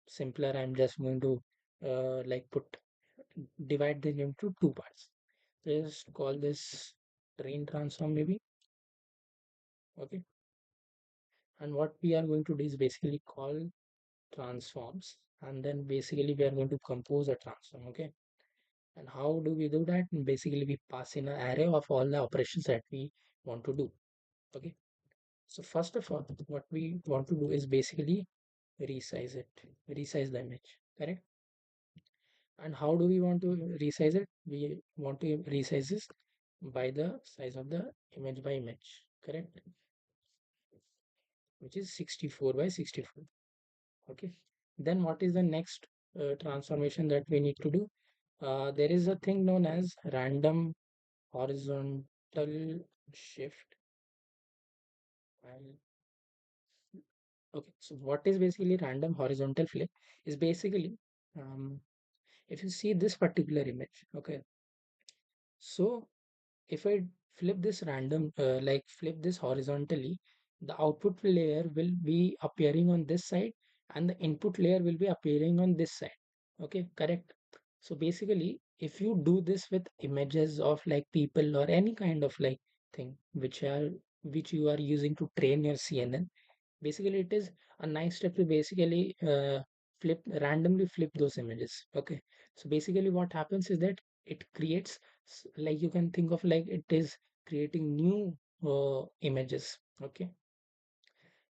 simpler, I'm just going to like put divide them into two parts. Let's call this train transform maybe. Okay, and what we are going to do is basically call transforms, and then basically we are going to compose a transform. Okay, and how do we do that? Basically we pass in an array of all the operations that we want to do. Okay, so first of all, what we want to do is basically resize the image, correct? And how do we want to resize it? We want to resize this by the size of the image by image, correct? Which is 64 by 64. Okay. Then what is the next transformation that we need to do? There is a thing known as random horizontal shift. And okay, so what is basically random horizontal flip is basically um, if you see this particular image, okay, so if I flip this like flip this horizontally, the output layer will be appearing on this side and the input layer will be appearing on this side. Okay, correct. So basically, if you do this with images of like people or any kind of like thing which you are using to train your CNN, basically it is a nice step to basically randomly flip those images. Okay, so basically what happens is that it creates like you can think of like it is creating new images. Okay,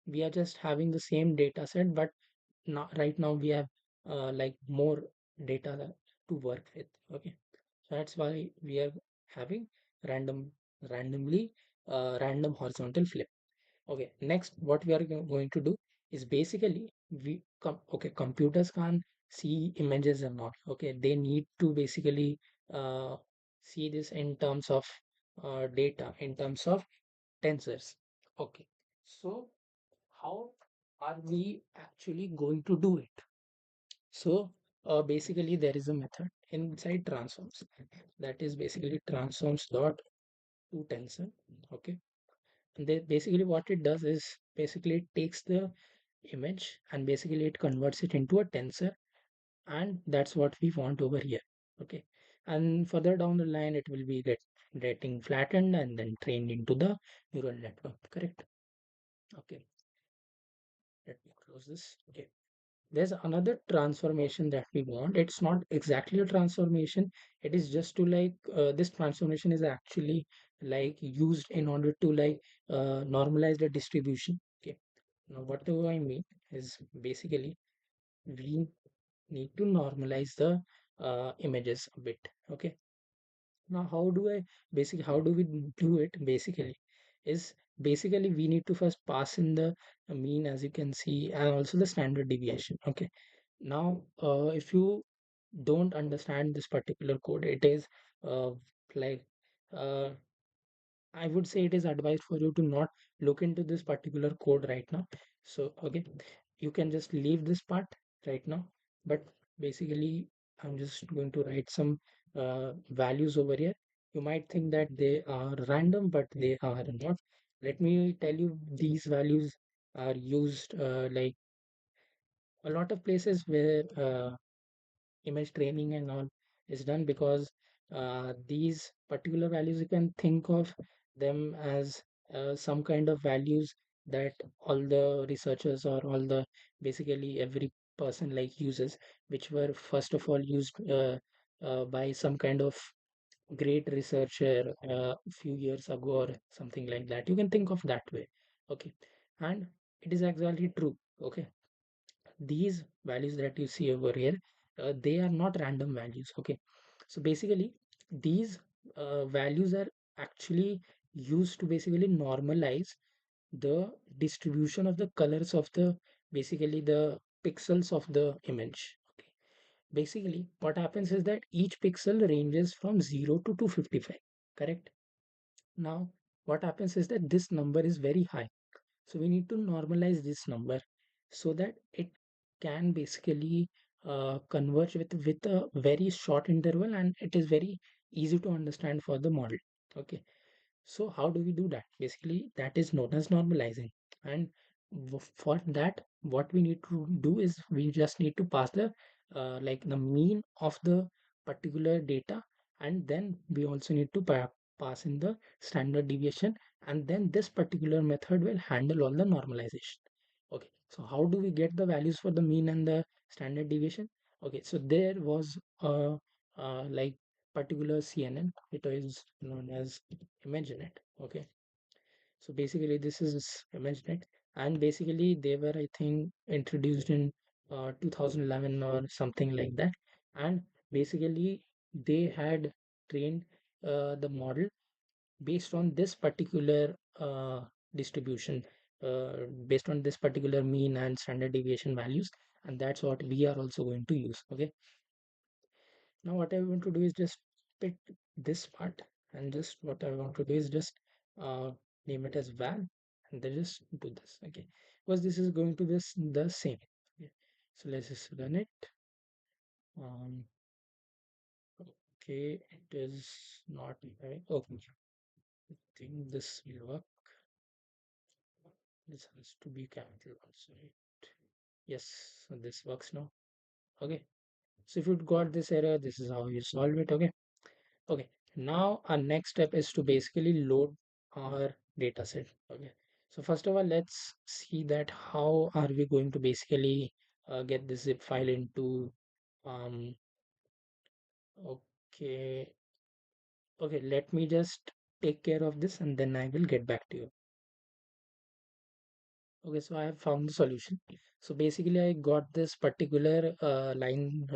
we are just having the same data set, but now right now we have like more data to work with. Okay, so that's why we are having randomly random horizontal flip. Okay, next what we are going to do is basically okay, computers can't see images or not. Okay, they need to basically uh, see this in terms of data, in terms of tensors. Okay, so how are we actually going to do it? So basically there is a method inside transforms that is basically transforms dot to tensor. Okay, and they basically what it does is basically it takes the image and basically it converts it into a tensor, and that's what we want over here. Okay, and further down the line it will be getting flattened and then trained into the neural network, correct? Okay, let me close this. Okay, there's another transformation that we want. It's not exactly a transformation, it is just to like this transformation is actually like used in order to like normalize the distribution. Okay, now what do I mean is basically we need to normalize the images a bit. Okay, now how do we do it basically is basically we need to first pass in the mean, as you can see, and also the standard deviation. Okay, now if you don't understand this particular code, it is like uh, I would say it is advised for you to not look into this particular code right now. So, okay, you can just leave this part right now. But basically, I'm just going to write some values over here. You might think that they are random, but they are not. Let me tell you, these values are used like a lot of places where image training and all is done, because these particular values you can think of them as some kind of values that all the researchers or all the basically every person like uses, which were first of all used by some kind of great researcher a few years ago or something like that. You can think of that way. Okay, and it is exactly true. Okay, these values that you see over here, they are not random values. Okay, so basically these values are actually used to basically normalize the distribution of the colors of the basically the pixels of the image. Okay. Basically, what happens is that each pixel ranges from 0 to 255, correct? Now, what happens is that this number is very high. So we need to normalize this number so that it can basically converge with a very short interval, and it is very easy to understand for the model. Okay. So how do we do that? Basically, that is known as normalizing. And for that, what we need to do is we just need to pass the like the mean of the particular data, and then we also need to pass in the standard deviation, and then this particular method will handle all the normalization. Okay, so how do we get the values for the mean and the standard deviation? Okay, so there was a like particular CNN. It is known as ImageNet. Okay, so basically this is ImageNet, and basically they were, I think, introduced in 2011 or something like that. And basically they had trained the model based on this particular distribution, based on this particular mean and standard deviation values, and that's what we are also going to use. Okay, now what I want to do is just pick this part, and just what I want to do is just uh, name it as val, and then just do this. Okay, because this is going to be the same. Okay. So let's just run it. um, okay, it is not very okay. I think this will work. This has to be capital also, right? Yes, so this works now. Okay, so if you got this error, this is how you solve it. Okay. Okay, now our next step is to basically load our data set. Okay, so first of all, let's see that how are we going to basically get this zip file into um okay. Okay, let me just take care of this and then I will get back to you. Okay, so I have found the solution. So basically, I got this particular line,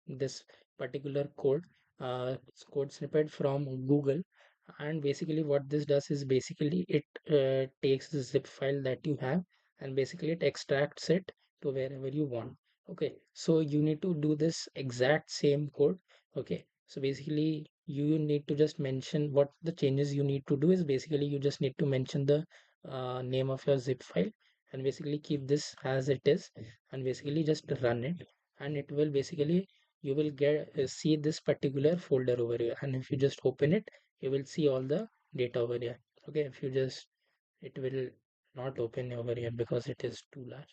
this particular code snippet from Google. And basically, what this does is basically it takes the zip file that you have, and basically it extracts it to wherever you want. Okay, so you need to do this exact same code. Okay, so basically, you need to just mention what the changes you need to do is basically you just need to mention the name of your zip file, and basically keep this as it is, and basically just run it, and it will basically you will get see this particular folder over here, and if you just open it, you will see all the data over here. Okay, if you just it will not open over here because it is too large.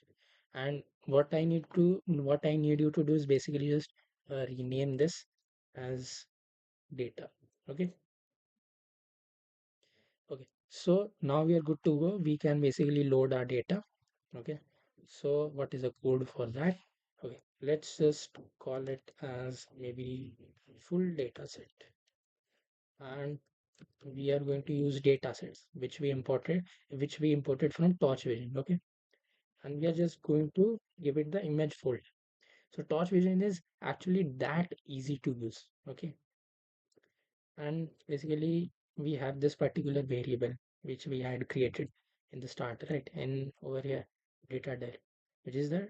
And what I need you to do is basically just rename this as data. Okay. Okay, so now we are good to go. We can basically load our data. Okay, so what is the code for that? Okay, let's just call it as maybe full data set, and we are going to use data sets which we imported from Torchvision. Okay, and we are just going to give it the image folder. So Torchvision is actually that easy to use. Okay, and basically we have this particular variable which we had created in the start, right? And over here data del, which is the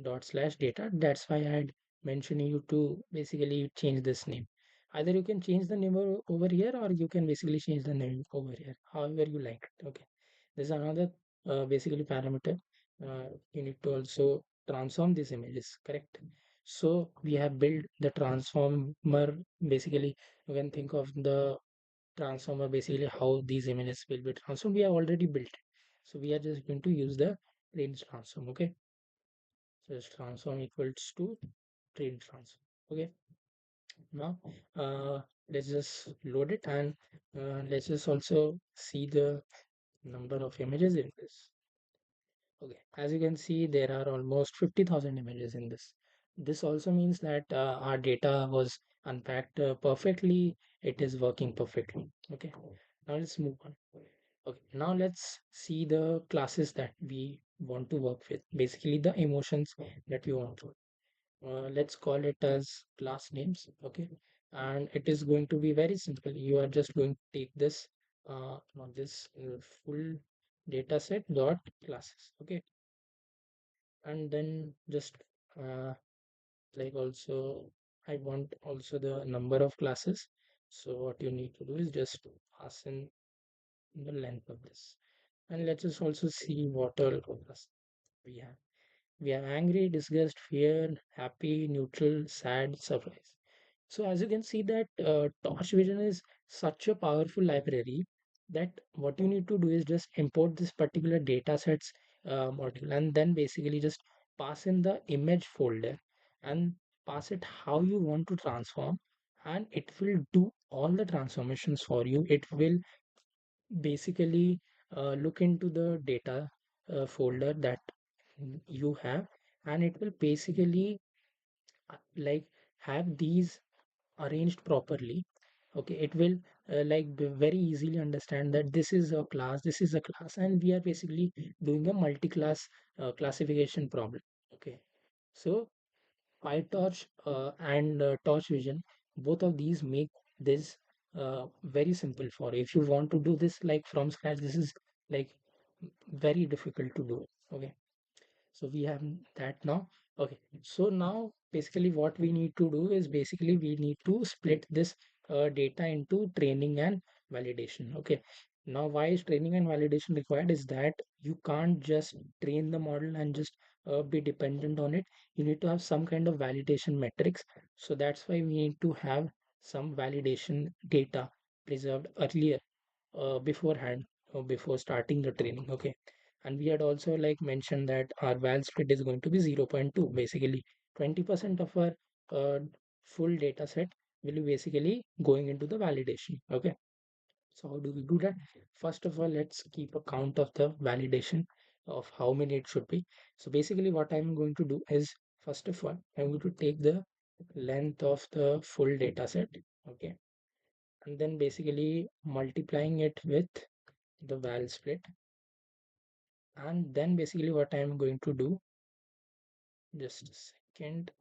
dot slash data. That's why I had mentioned you to basically change this name. Either you can change the name over here, or you can basically change the name over here, however you like it. Okay, there's another basically parameter. You need to also transform these images, correct? So we have built the transformer. Basically you can think of the transformer, basically how these images will be transformed. We have already built it, so we are just going to use the range transform. Okay, so it's transform equals to range transform. Okay, now let's just load it, and let's just also see the number of images in this. Okay, as you can see, there are almost 50,000 images in this. This also means that our data was unpacked perfectly. It is working perfectly. Okay, now let's move on. Okay, now let's see the classes that we want to work with. Basically, the emotions that we want to. Let's call it as class names. Okay, and it is going to be very simple. You are just going to take this on this full data set dot classes, okay, and then just uh, like also I want also the number of classes. So what you need to do is just pass in the length of this, and let's just also see what all classes we have. We have angry, disgust, fear, happy, neutral, sad, surprise. So as you can see that Torchvision is such a powerful library that what you need to do is just import this particular datasets module, and then basically just pass in the image folder and pass it how you want to transform, and it will do all the transformations for you. It will basically look into the data folder that you have, and it will basically like have these arranged properly. Okay, it will very easily understand that this is a class, this is a class, and we are basically doing a multi-class classification problem. Okay, so PyTorch and Torchvision, both of these make this very simple for you. If you want to do this like from scratch, this is like very difficult to do. Okay, so we have that now. Okay, so now basically what we need to do is basically we need to split this data into training and validation. Okay, now why is training and validation required is that you can't just train the model and just be dependent on it. You need to have some kind of validation metrics. So that's why we need to have some validation data preserved earlier beforehand, before starting the training. Okay, and we had also like mentioned that our val split is going to be 0.2. Basically 20% of our uh, full data set will be basically going into the validation. Okay, so how do we do that? First of all, let's keep a count of the validation of how many it should be. So basically what I'm going to do is, first of all, I'm going to take the length of the full data set. Okay, and then basically multiplying it with the val split, and then basically what I'm going to do, just a second,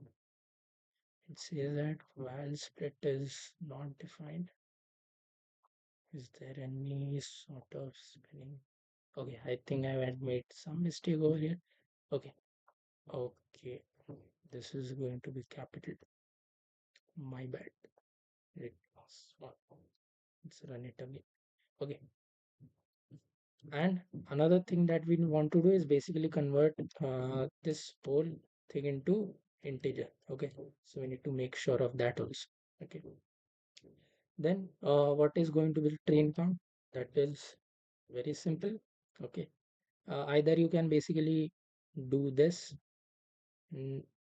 it says that val split is not defined. Is there any sort of spelling? Okay, I think I had made some mistake over here. Okay, okay, this is going to be capital, my bad. It was small. Let's run it again. Okay, and another thing that we want to do is basically convert this whole thing into integer. Okay, so we need to make sure of that also. Okay, then what is going to be the train count? That is very simple. Okay, either you can basically do this,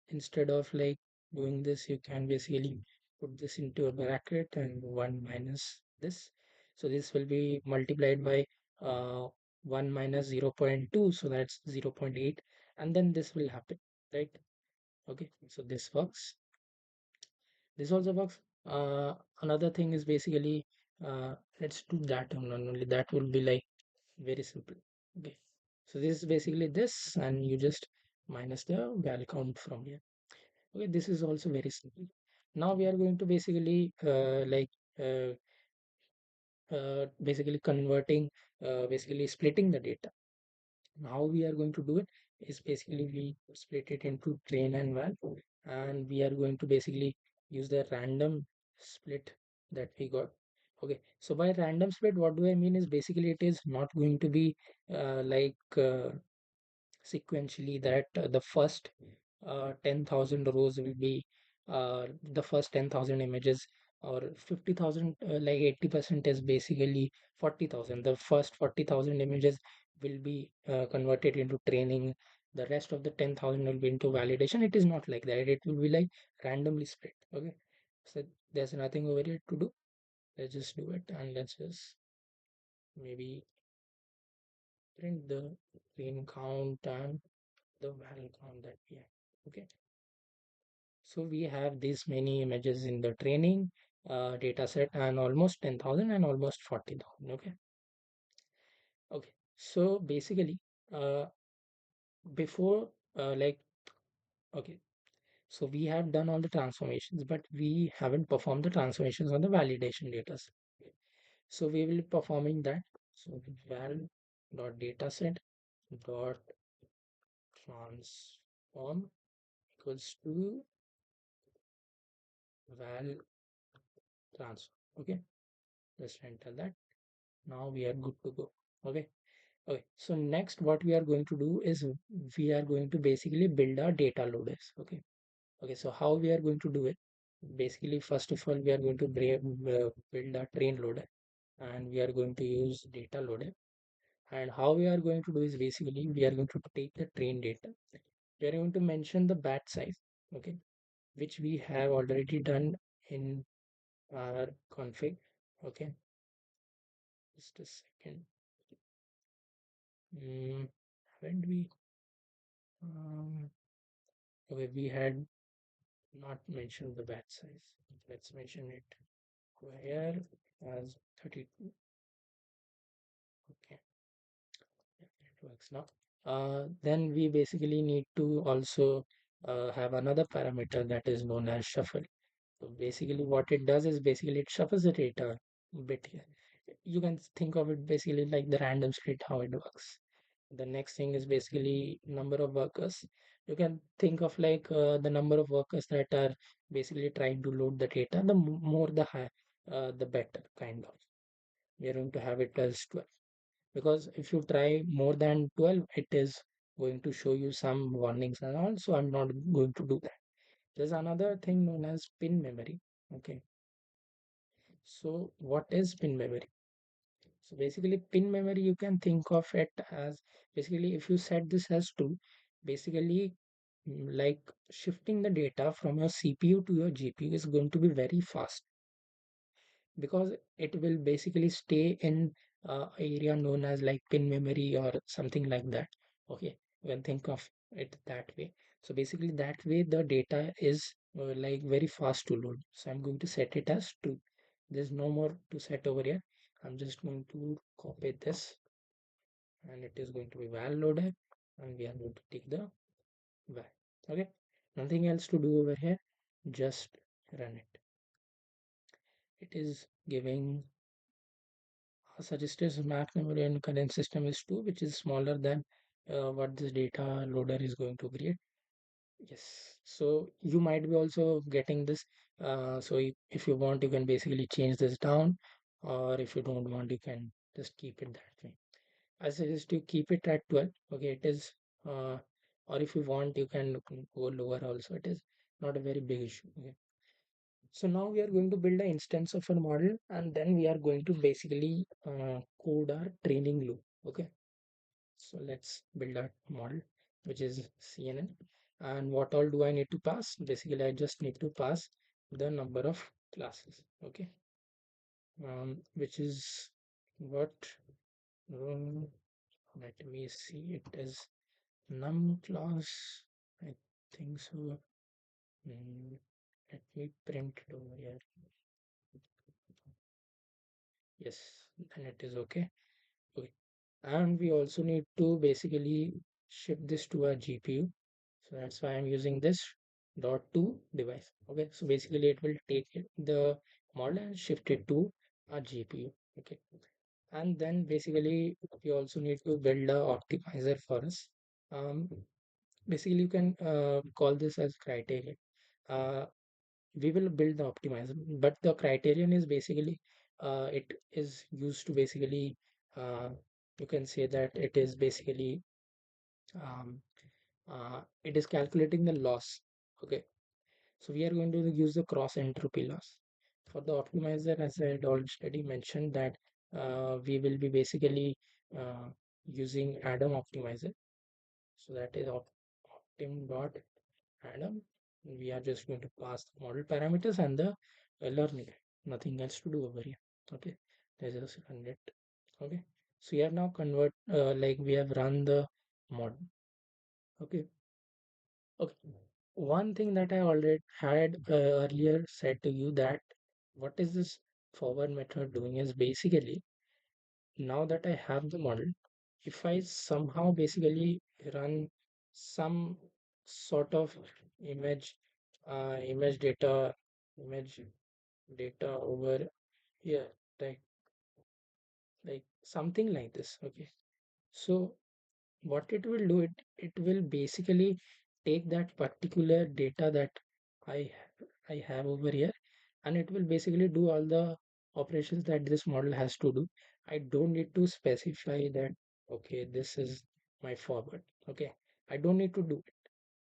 instead of like doing this, you can basically put this into a bracket and 1 minus this. So this will be multiplied by 1 minus 0.2, so that's 0.8, and then this will happen, right? Okay, so this works. This also works. Another thing is basically let's do that one only. That will be like very simple. Okay, so this is basically this, and you just minus the val count from here. Okay, this is also very simple. Now we are going to basically uh, basically converting, basically splitting the data. How we are going to do it is basically we split it into train and val, and we are going to basically use the random split that we got. Okay, so by random split, what do I mean is basically it is not going to be sequentially that the first 10,000 rows will be the first 10,000 images, or 50,000, like 80% is basically 40,000. The first 40,000 images will be converted into training. The rest of the 10,000 will be into validation. It is not like that. It will be like randomly split. Okay. So there's nothing over here to do. Let's just do it, and let's just maybe print the train count and the val count that we have. Okay, so we have this many images in the training data set, and almost 10,000 and almost 40,000. Okay, okay, so basically uh, before like okay, So we have done all the transformations, but we haven't performed the transformations on the validation data set. So we will be performing that. So val dot dataset dot transform equals to val transform. Okay, just enter that. Now we are good to go. Okay. Okay. So next, what we are going to do is we are going to basically build our data loaders. Okay. Okay. So how we are going to do it? Basically, first of all, we are going to build a train loader, and we are going to use data loader. And how we are going to do is basically we are going to take the train data. We are going to mention the batch size. Okay, which we have already done in our config. Okay, just a second. Haven't we? Um, okay, we had not mentioned the batch size. Let's mention it here as 32. Okay, it works now. Then we basically need to also have another parameter that is known as shuffle. So basically what it does is basically it shuffles the data a bit here. You can think of it basically like the random split, how it works. The next thing is basically number of workers. You can think of like the number of workers that are basically trying to load the data. The more the higher, the better kind of. We are going to have it as 12, because if you try more than 12, it is going to show you some warnings and all. So I'm not going to do that. There's another thing known as pin memory. Okay. So what is pin memory? So basically pin memory, you can think of it as basically if you set this as 2, basically like shifting the data from your CPU to your GPU is going to be very fast, because it will basically stay in area known as like pin memory or something like that. Okay, you can think of it that way. So basically that way the data is like very fast to load. So I'm going to set it as 2. There's no more to set over here. I'm just going to copy this, and it is going to be val loader, and we are going to take the val. Okay, nothing else to do over here, just run it. It is giving suggested map memory and current system is 2, which is smaller than what this data loader is going to create. Yes, so you might be also getting this. So if you want, you can basically change this down, or if you don't want, you can just keep it that way. I suggest you keep it at 12. Okay, it is, or if you want, you can go lower also. It is not a very big issue. Okay. So now we are going to build an instance of a model, and then we are going to basically code our training loop. Okay. So let's build our model, which is CNN. And what all do I need to pass? Basically, I just need to pass the number of classes. Okay. Which is what, um, let me see, it is num class. I think so. Let me print it over here. Yes, then it is okay. Okay. And we also need to basically ship this to our GPU. So that's why I'm using this dot to device. Okay. So basically it will take the model and shift it to our GPU. Okay. And then basically we also need to build a optimizer for us. Um, Basically you can call this as criteria. Uh, we will build the optimizer, but the criterion is basically it is used to basically you can say that it is basically um, it is calculating the loss. Okay, so we are going to use the cross entropy loss for the optimizer. As I had already mentioned that we will be basically uh, using Atom optimizer. So that is optim dot Atom. We are just going to pass the model parameters and the learning. Nothing else to do over here. Okay, let's just run it. Okay, so we have now convert like we have run the model. Okay, okay. One thing that I already had earlier said to you that what is this forward method doing is basically, now that I have the model, if I somehow basically run some sort of image image data, image data over here, like something like this. Okay, so what it will do, it will basically take that particular data that I have over here, and it will basically do all the operations that this model has to do. I don't need to specify that, okay, this is my forward. Okay, I don't need to do it.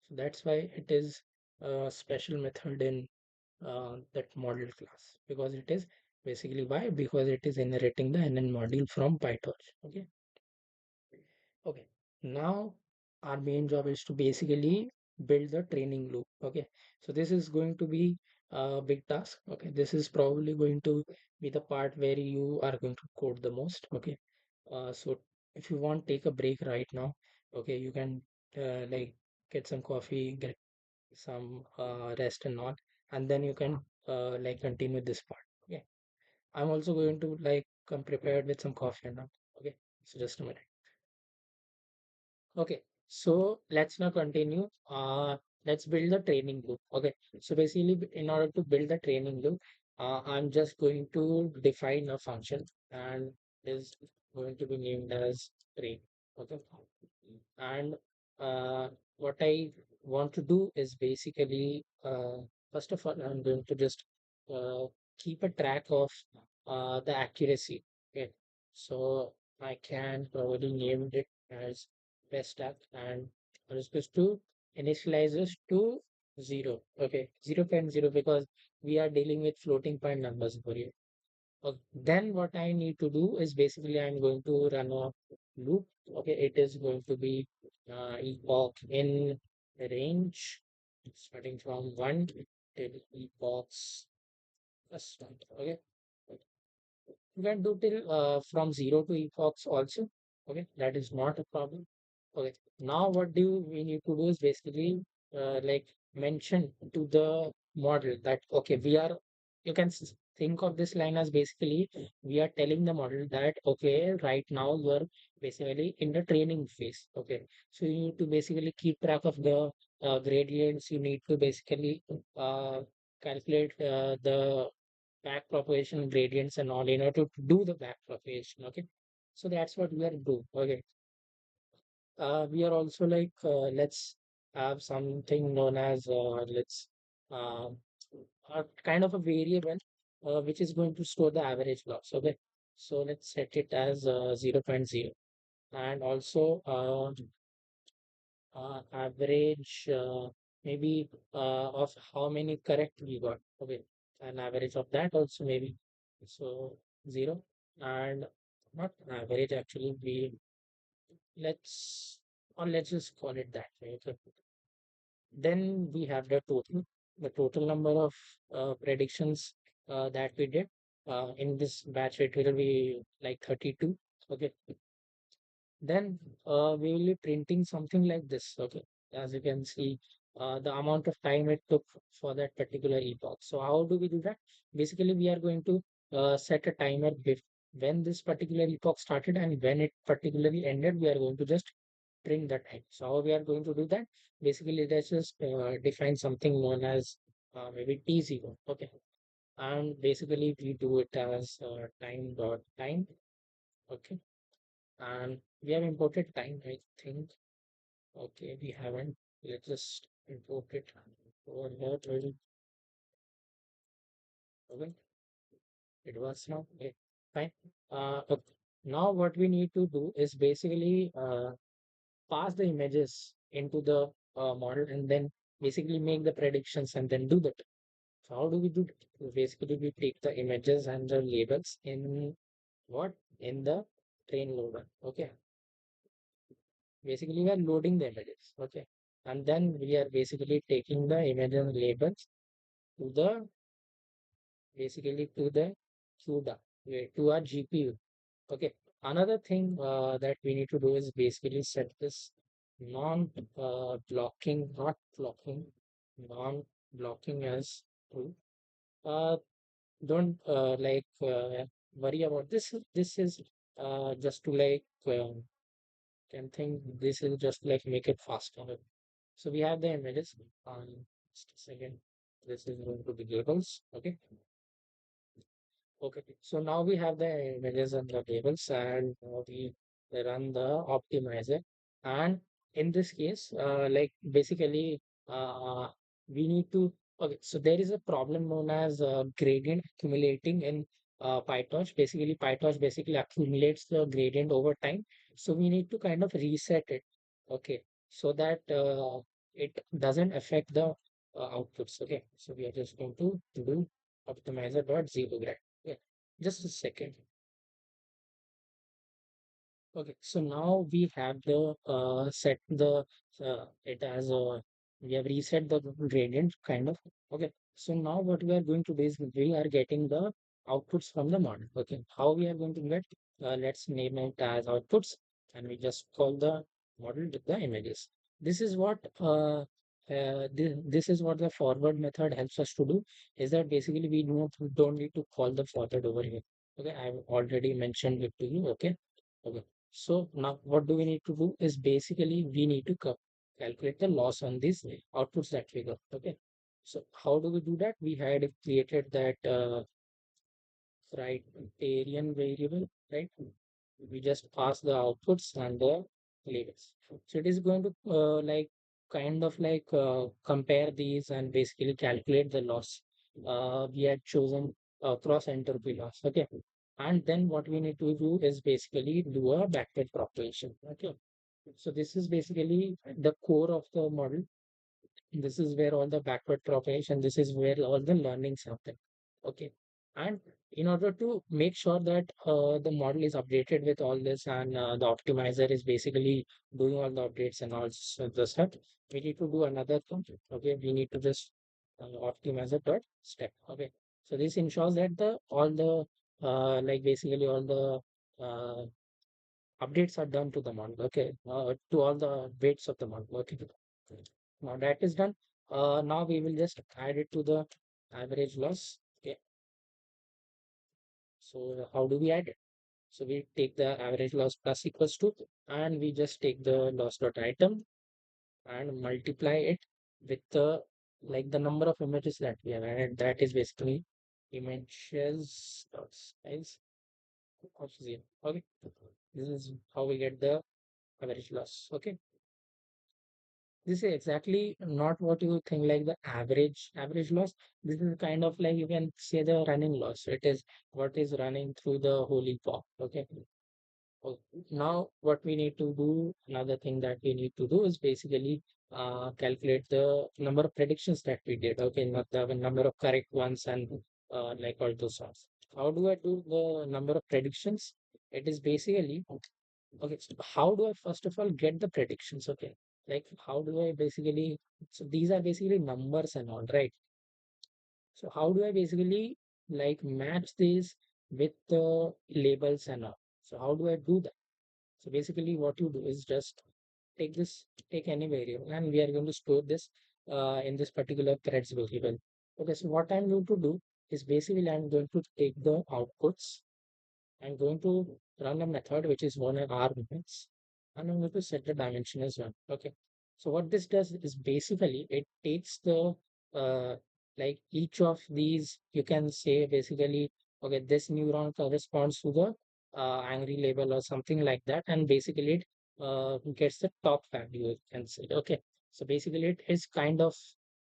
So that's why it is a special method in that model class, because it is basically, why, because it is inheriting the NN module from PyTorch. Okay. Okay, now our main job is to basically build the training loop. Okay, so this is going to be a big task. Okay, this is probably going to be the part where you are going to code the most. Okay, so if you want, take a break right now. Okay, you can like get some coffee, get some rest and all, and then you can like continue this part. Okay, I'm also going to like come prepared with some coffee and all. Okay, so just a minute. Okay, so let's now continue. Let's build the training loop. Okay, so basically, in order to build the training loop, I'm just going to define a function, and is going to be named as train. Okay, and what I want to do is basically, first of all, I'm going to just uh, keep a track of the accuracy. Okay, so I can probably name it as best app, and I'm supposed to initialize this to 0. Okay, 0.0, because we are dealing with floating point numbers for you. Then what I need to do is basically I'm going to run a loop. Okay, it is going to be epoch in range starting from 1 till epochs plus 1. Okay, you can do till from 0 to epochs also. Okay, that is not a problem. Okay, now what do we need to do is basically like mention to the model that, okay, we are, you can think of this line as basically we are telling the model that, okay, right now you are basically in the training phase. Okay, so you need to basically keep track of the gradients. You need to basically uh, calculate the back propagation gradients and all in order to do the back propagation. Okay, so that's what we are doing. Okay, we are also like, let's have something known as uh, a kind of a variable which is going to store the average loss. Okay, so let's set it as 0 0.0, and also average maybe of how many correct we got. Okay, an average of that also maybe. So 0, and not average actually, we let's, or let's just call it that way. Okay. Then we have the total number of predictions that we did. In this batch, it will be like 32. Okay. Then we will be printing something like this. Okay. As you can see, the amount of time it took for that particular epoch. So how do we do that? Basically, we are going to set a timer when this particular epoch started and when it particularly ended. We are going to just print the time. So how we are going to do that? Basically, let's just define something known as maybe T0. Okay. And basically we do it as time dot time. Okay. And we have imported time, I think. Okay, we haven't. Let's just import it over here. Okay, it was now. Okay, fine. Okay. Now what we need to do is basically pass the images into the model, and then basically make the predictions and then do that. So how do we do that? So basically, we take the images and the labels in what? In the train loader. Okay. Basically, we are loading the images. Okay. And then we are basically taking the image and labels to the, basically to the CUDA, to our GPU. Okay. Another thing that we need to do is basically set this non-blocking, not blocking, non-blocking as true. Uh, don't worry about this. This is just to like can think this is just like make it faster. So we have the images. Just a second. This is going to be labels. Okay. Okay, so now we have the images and the tables, and we run the optimizer. And in this case, like basically, we need to. Okay, so there is a problem known as gradient accumulating in PyTorch. Basically, PyTorch basically accumulates the gradient over time. So we need to kind of reset it. Okay, so that it doesn't affect the outputs. Okay, so we are just going to do optimizer dot zero grad. Yeah, just a second. Okay, so now we have the set the it as a we have reset the gradient kind of. Okay, so now what we are going to do is we are getting the outputs from the model. Okay, how we are going to get? Let's name it as outputs, and we just call the model with the images. This is what this is what the forward method helps us to do. Is that basically we don't need to call the forward over here. Okay, I've already mentioned it to you. Okay. Okay. So now what do we need to do is basically we need to calculate the loss on these outputs that we got. Okay. So how do we do that? We had created that criterion variable, right? We just pass the outputs and the labels. So it is going to like kind of like compare these and basically calculate the loss. We had chosen cross entropy loss. Okay. And then what we need to do is basically do a backward propagation. Okay. So this is basically the core of the model. This is where all the backward propagation, this is where all the learnings happen. Okay. And in order to make sure that the model is updated with all this and the optimizer is basically doing all the updates and all the stuff, we need to do another thing. Okay. We need to just optimizer dot step. Okay. So this ensures that the all the like basically all the updates are done to the model. Okay. To all the weights of the model. Okay. Now that is done. Now we will just add it to the average loss. Okay. So how do we add it? So we take the average loss plus equals to, and we just take the loss dot item and multiply it with the like the number of images that we have added. That is basically images dot size of zero. Okay. This is how we get the average loss. Okay. This is exactly not what you think like the average loss. This is kind of like you can say the running loss. It is what is running through the holy pop. Okay. Oh, now what we need to do, another thing that we need to do is basically calculate the number of predictions that we did. Okay, not the number of correct ones and like all those ones. How do I do the number of predictions? It is basically okay, so how do I first of all get the predictions? Okay, like how do I basically, so these are basically numbers and all, right? So how do I basically like match these with the labels and all? So how do I do that? So basically what you do is just take any variable and we are going to store this in this particular threads variable. Okay, so what I'm going to do is basically I'm going to take the outputs. I'm going to run a method which is one of our limits, and I'm going to set the dimension as well. Okay. So what this does is basically it takes the like each of these, you can say basically, okay, this neuron corresponds to the angry label or something like that, and basically it gets the top value, you can say. Okay. So basically it is kind of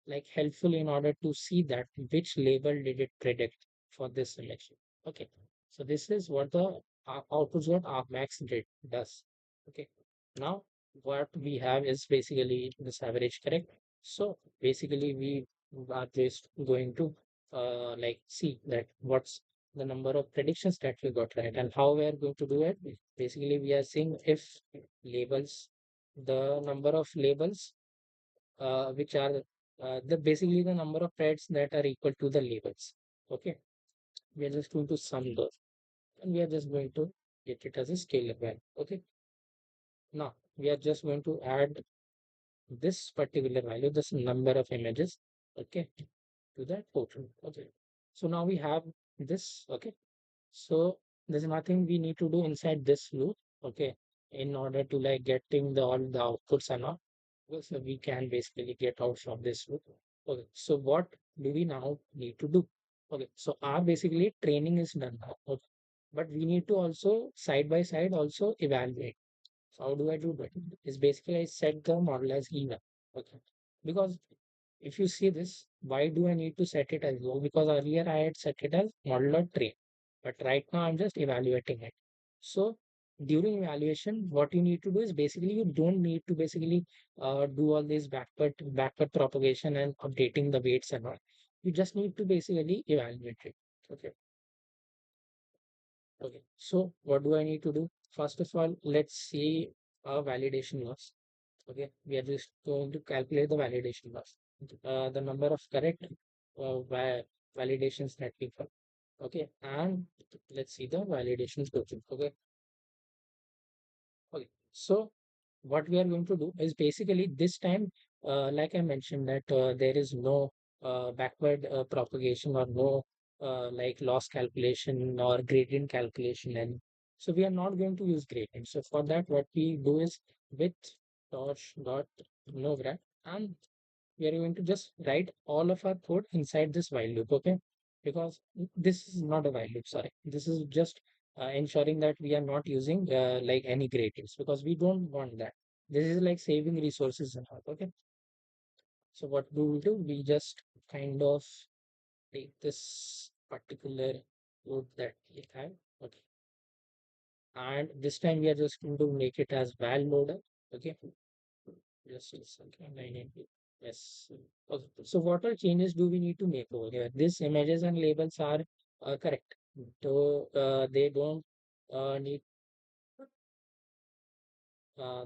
like helpful in order to see that which label did it predict for this selection. Okay. So this is what the outputs what max did does. Okay. Now what we have is basically this average, correct? So basically we are just going to like see that what's the number of predictions that we got right and how we are going to do it. Basically we are seeing if labels, the number of labels which are the basically the number of threads that are equal to the labels. Okay. We are just going to sum those and we are just going to get it as a scalar value. Okay. Now we are just going to add this particular value, this number of images, okay, to that total. Okay. So now we have this. Okay. So there's nothing we need to do inside this loop. Okay. In order to like getting the all the outputs and all. So we can basically get out from this loop. Okay, so what do we now need to do? Okay, so our basically training is done now. Okay, but we need to also side by side also evaluate. So how do I do that? Is basically I set the model as even. Okay, because if you see this, why do I need to set it as low? Because earlier I had set it as model or train, but right now I'm just evaluating it. So during evaluation, what you need to do is basically you don't need to basically do all this backward propagation and updating the weights and all. You just need to basically evaluate it. Okay. Okay. So what do I need to do? First of all, let's see a validation loss. Okay, we are just going to calculate the validation loss, the number of correct validations that we got. Okay, and let's see the validation total. Okay, okay. So what we are going to do is basically this time, like I mentioned, that there is no backward propagation or no like loss calculation or gradient calculation, and so we are not going to use gradient. So for that, what we do is with torch dot no graph, and we are going to just write all of our code inside this while loop. Okay, because this is not a while loop. Sorry, this is just ensuring that we are not using like any gradients because we don't want that. This is like saving resources and all. Okay, so what do we do? We just kind of take this particular code that we have. Okay, and this time we are just going to make it as val loader. Okay, just a second, I need to, yes. Okay. So what all changes do we need to make over here? These images and labels are correct. So need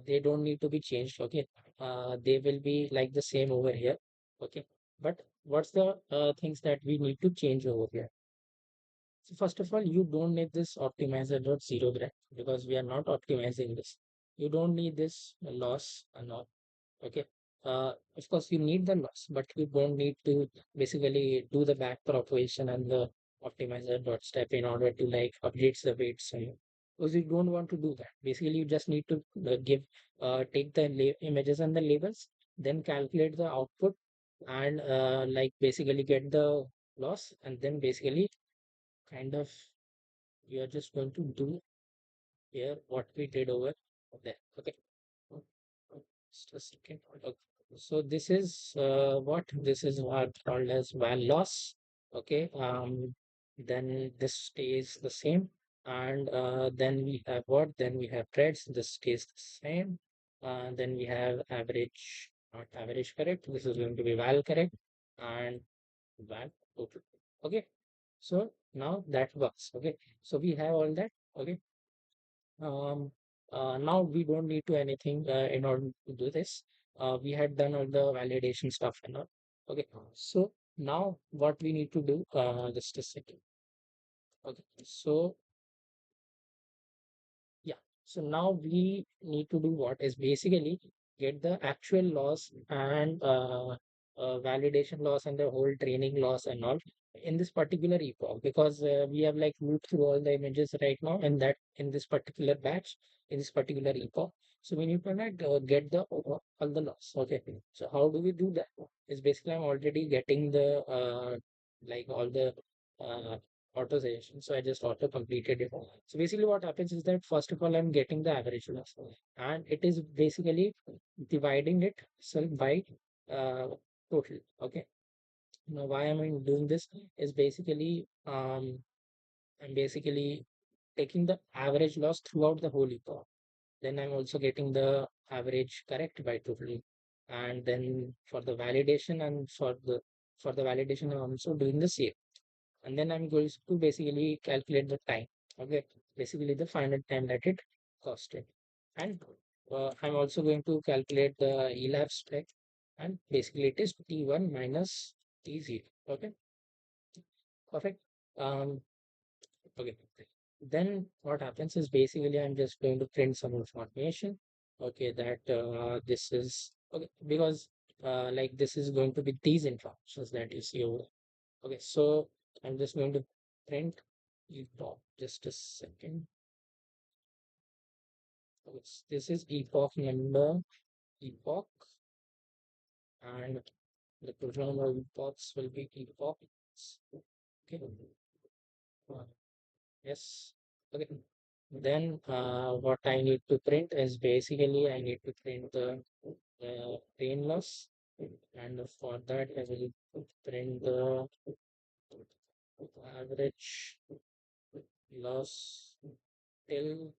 they don't need to be changed. Okay. They will be like the same over here. Okay. But what's the things that we need to change over here? So first of all, you don't need this optimizer dot zero graph because we are not optimizing this. You don't need this loss and all. Okay. Of course, you need the loss, but you don't need to basically do the back propagation and the optimizer dot step in order to like updates the weights. And because you don't want to do that. Basically, you just need to take the images and the labels, then calculate the output and like basically get the loss, and then basically kind of you are just going to do here what we did over there. Okay. Just a second. Okay. So this is what this is what called as val loss. Okay. Then this stays the same, and then we have what? Then we have threads. This stays the same. Then we have average, not average correct. This is going to be val correct, and val total. Okay. So now that works. Okay. So we have all that. Okay. Um, Now we don't need to anything in order to do this. We had done all the validation stuff and all. Okay, so now what we need to do, just a second. Okay, so yeah, so now we need to do what is basically get the actual loss and validation loss and the whole training loss and all in this particular epoch because we have like looped through all the images right now and that in this particular batch in this particular epoch. So we need to like, get the all the loss. Okay, so how do we do that? Is basically I'm already getting the like all the uh, auto suggestion. So I just auto completed it. So basically what happens is that first of all, I'm getting the average loss and it is basically dividing it so by total. Okay. Now why am I doing this is basically I'm basically taking the average loss throughout the whole epoch. Then I'm also getting the average correct by total. And then for the validation and for the validation, I'm also doing the same, and then I'm going to basically calculate the time. Okay, basically the final time that it costed, and I'm also going to calculate the elapsed spec, and basically it is t1 minus t0. Okay, perfect. Um, okay. Then what happens is basically I'm just going to print some information. Okay, that this is okay because like this is going to be these informations that you see over. Okay, so I'm just going to print epoch. Just a second. Okay, this is epoch number, epoch, and The programmable box will be epochs. Okay. Uh, yes. Okay. Then what I need to print is basically I need to print the train loss, and for that I will print the average loss till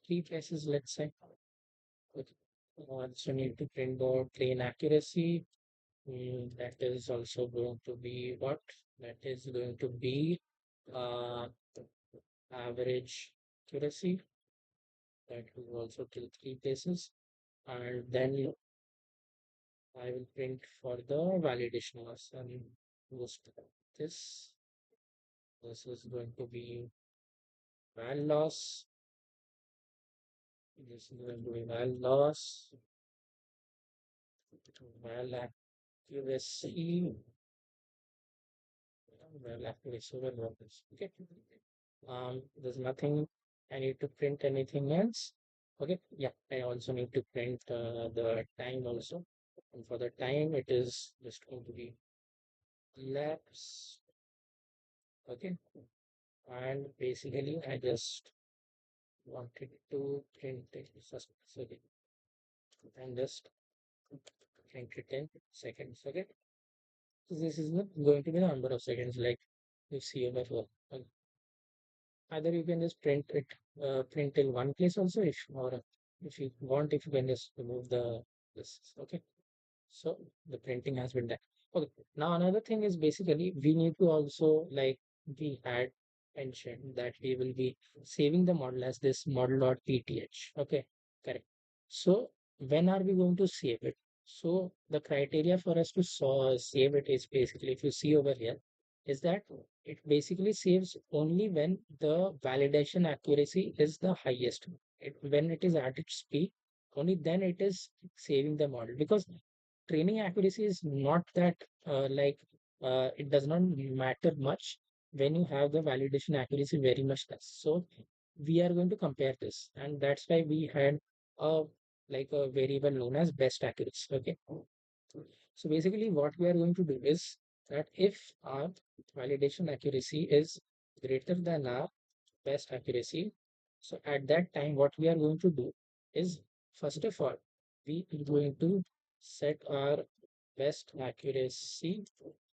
three places, let's say. Okay. Also need to print the train accuracy. That is also going to be what? That is going to be uh, average accuracy. That will also till three places. And then I will print for the validation loss and post this. This is going to be val loss. This is going to be val loss, val accuracy, val accuracy, val loss. Okay. There's nothing I need to print anything else. Okay, yeah, I also need to print the time also. And for the time, it is just going to be laps. Okay, and basically, I just wanted to print it first, okay, and just print it in seconds. Okay, so this is not going to be the number of seconds like you see over here. Either you can just print it, print in one place also, if or if you want, if you can just remove the this. Okay, so the printing has been done. Okay, now another thing is basically we need to also, like we had mentioned, that we will be saving the model as this model.pth. Okay, correct. So when are we going to save it? So the criteria for us to save it is basically, if you see over here, is that it basically saves only when the validation accuracy is the highest. When it is at its peak, only then it is saving the model, because training accuracy is not that it does not matter much when you have the validation accuracy very much less. So we are going to compare this, and that's why we had a a variable known as best accuracy. Okay, so basically what we are going to do is that if our validation accuracy is greater than our best accuracy, so at that time what we are going to do is, first of all, we are going to set our best accuracy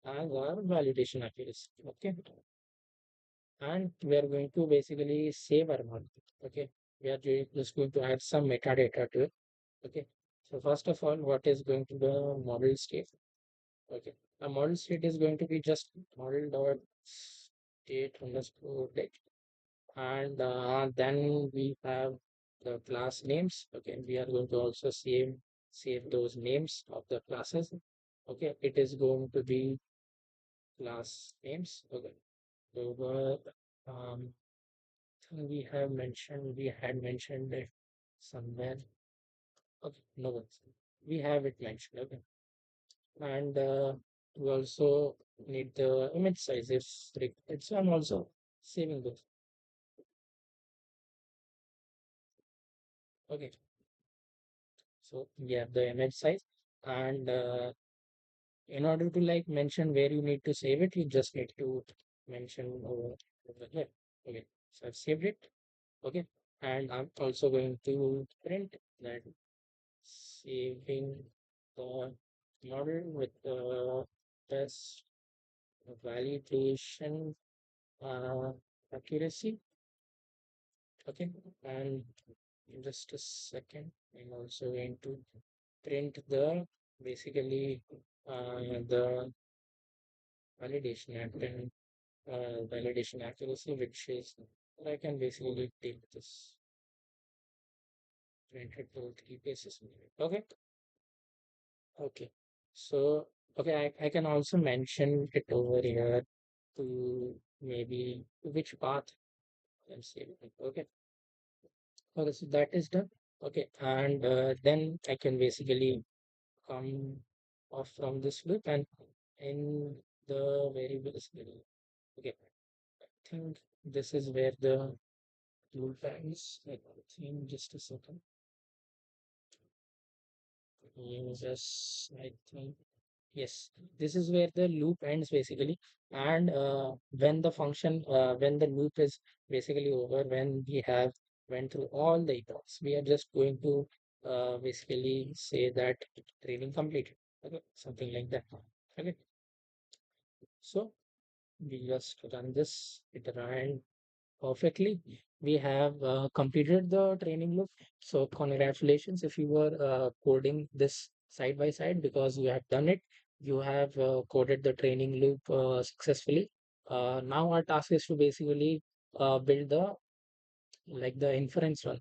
as our validation accuracy. Okay, and we are going to basically save our model. Okay, we are just going to add some metadata to it. Okay, so first of all, what is going to be the model state? Okay, a model state is going to be just model dot state underscore date, and then we have the class names. Okay, we are going to also save those names of the classes. Okay, it is going to be class names. Okay, over we had mentioned it somewhere. Okay, no, we have it mentioned. Okay, and we also need the image size if required. So I'm also saving this. Okay, so we have the image size, and in order to mention where you need to save it, you just need to mention over here. Okay, so I've saved it. Okay, and I'm also going to print that saving the model with the best validation accuracy. Okay, and in just a second, I'm also going to print the basically the validation and validation accuracy, which is I can basically take this print it to three places. Okay, okay. So okay, I can also mention it over here to maybe which path I'm saving it. Okay. Okay, so that is done. Okay, and then I can basically come off from this loop and in the variables. Okay, I think this is where the tool tag is. I think just a second. Just I think. Yes, this is where the loop ends basically. And when the function, when the loop is basically over, when we have went through all the epochs, we are just going to basically say that training completed. Okay, something like that. Okay, so we just run this, it ran perfectly. We have completed the training loop. So congratulations if you were coding this side by side because you have done it. You have coded the training loop successfully. Now our task is to basically build the like the inference one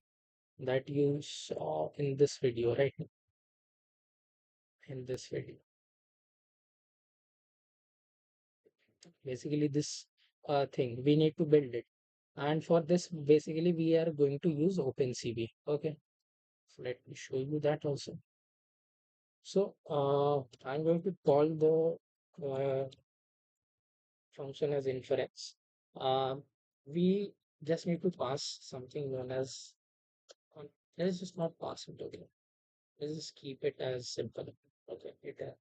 that you saw in this video, right? In this video, basically this thing we need to build it. And for this, basically we are going to use OpenCV. Okay, so let me show you that also. So I'm going to call the function as inference. Um, we just need to pass something known as, um, let's just not pass it, okay? Let's just keep it as simple. Okay, okay.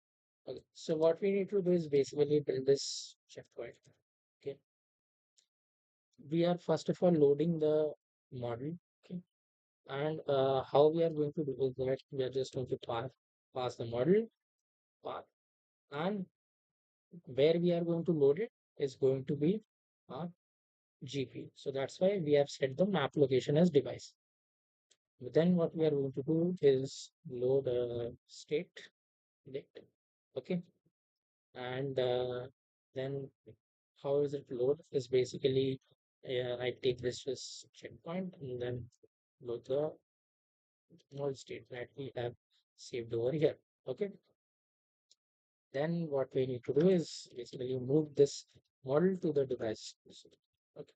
So what we need to do is basically build this checkpoint. Okay, we are first of all loading the model. Okay, and how we are going to do is that we are just going to pass the model path, and where we are going to load it is going to be our GPU. So that's why we have set the map location as device. But then what we are going to do is load a state dict. Okay. And then how is it load is basically I take this as checkpoint and then load the null state that we have saved over here. Okay. Then what we need to do is basically move this model to the device. Okay.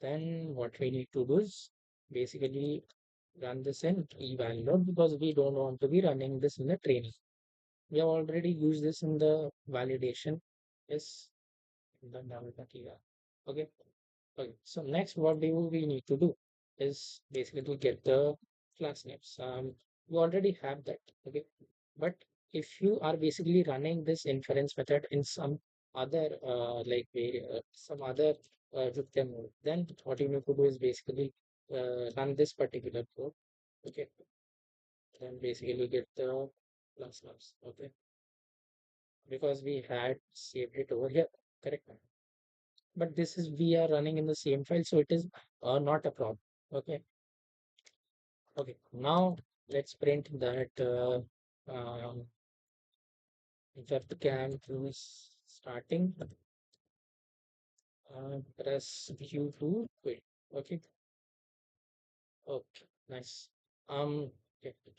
Then what we need to do is basically run this in eval load because we don't want to be running this in the training. We have already used this in the validation. Yes, in the development eval. Okay. Okay. So next, what do we need to do is basically get the class names. We already have that. Okay. But if you are basically running this inference method in some other some other Webcam mode, then what you need to do is basically run this particular code. Okay. Then basically get the class names. Okay. Because we had saved it over here. Correct. But this is we are running in the same file, so it is not a problem. Okay. Okay. Now let's print that webcam is starting. Press Q to quit. Okay. Okay. Nice. Okay.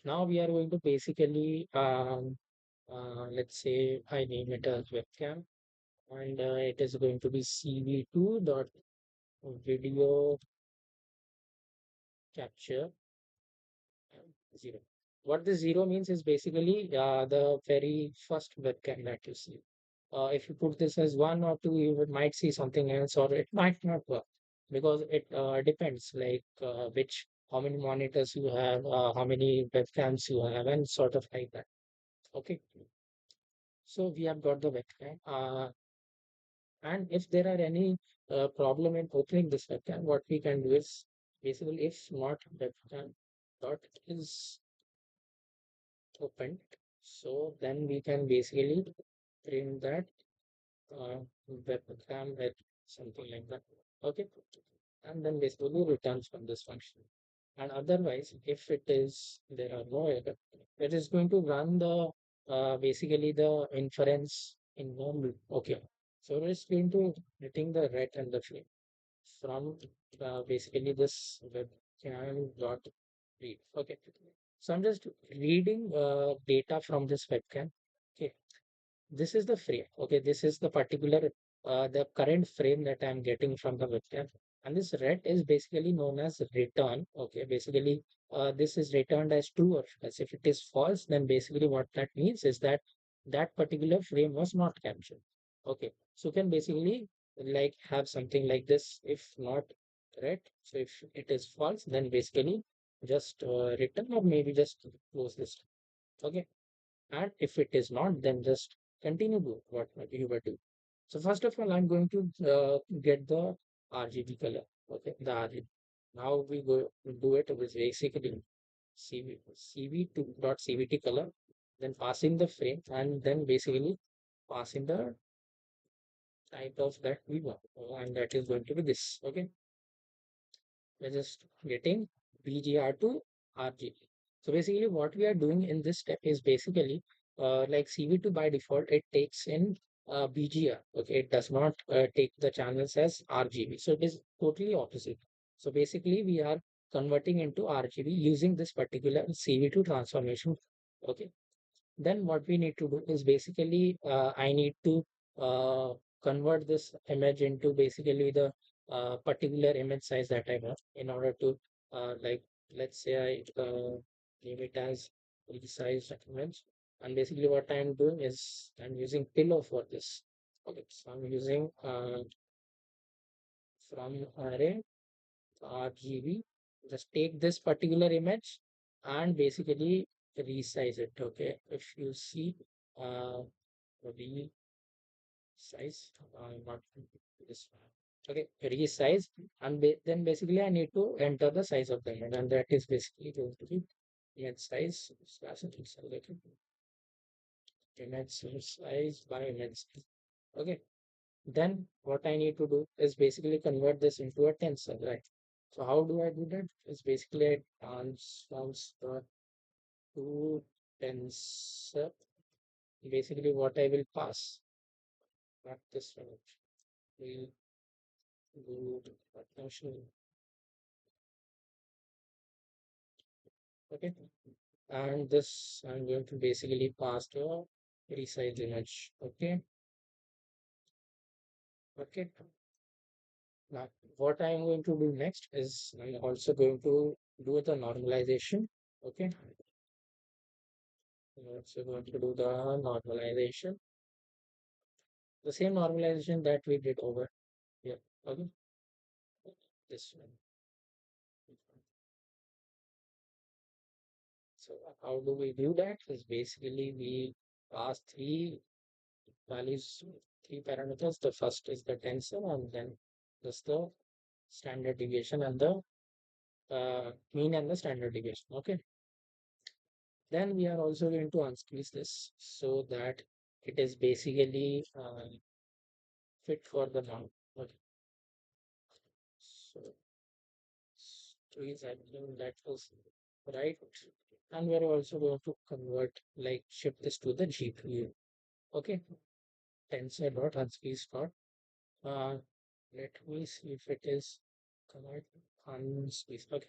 Now we are going to basically let's say I name it as webcam, and it is going to be cv2 dot video capture 0. What this 0 means is basically the very first webcam that you see. If you put this as 1 or 2, you might see something else, or it might not work because it depends, like which how many monitors you have, how many webcams you have, and sort of like that. Okay, so we have got the webcam, and if there are any problem in opening this webcam, what we can do is basically if not webcam dot is opened. So then we can basically print that uh, webcam with something like that. Okay. And then basically returns from this function. And otherwise, if it is there are no error, it is going to run the basically the inference in one loop. Okay. So it's going to getting the ret and the frame from basically this webcam dot read. Okay. So I'm just reading data from this webcam. Okay. This is the frame. Okay. This is the particular, the current frame that I'm getting from the webcam. And this ret is basically known as return. Okay. Basically, this is returned as true or false. If it is false, then basically what that means is that that particular frame was not captured. Okay. So you can basically like have something like this. If not ret, so if it is false, then basically just return or maybe just close this. Okay. And if it is not, then just continue doing what you were doing. So first of all, I'm going to get the RGB color. Okay, the RGB. Now we go do it with basically CV2.cvt color, then passing the frame, and then basically passing the type of that we want, and that is going to be this. Okay, we're just getting BGR to RGB. So basically what we are doing in this step is basically like CV2 by default, it takes in BGR. Okay, it does not take the channels as RGB. So it is totally opposite. So basically we are converting into RGB using this particular CV2 transformation. Okay, then what we need to do is basically I need to uh, convert this image into basically the particular image size that I want in order to like let's say I name it as resized image, and basically what I'm doing is I'm using pillow for this. Okay, so I'm using from array RGB. Just take this particular image and basically resize it. Okay, if you see uh, resize, not this one. Okay, resize, and then basically I need to enter the size of the image, and that is basically going to be image size slash image size by image size. Okay, then what I need to do is basically convert this into a tensor, right? So how do I do that? It's basically I transforms the to tensor. Basically what I will pass, not this one. We'll do potential. Okay. And this I'm going to basically pass to resize image. Okay. Okay. Now, what I'm going to do next is I'm also going to do the normalization. Okay. I'm also going to do the normalization. The same normalization that we did over here. Okay. This one. So how do we do that? Is basically we pass values, three parameters. The first is the tensor, and then this the standard deviation and the mean and the standard deviation. Okay. Then we are also going to unsqueeze this so that it is basically fit for the norm. Okay. So squeeze, I think that was right. And we are also going to convert, like shift this to the GPU. Okay. Tensor dot unsqueeze dot. Uh, Let me see if it is command unsqueeze. Okay.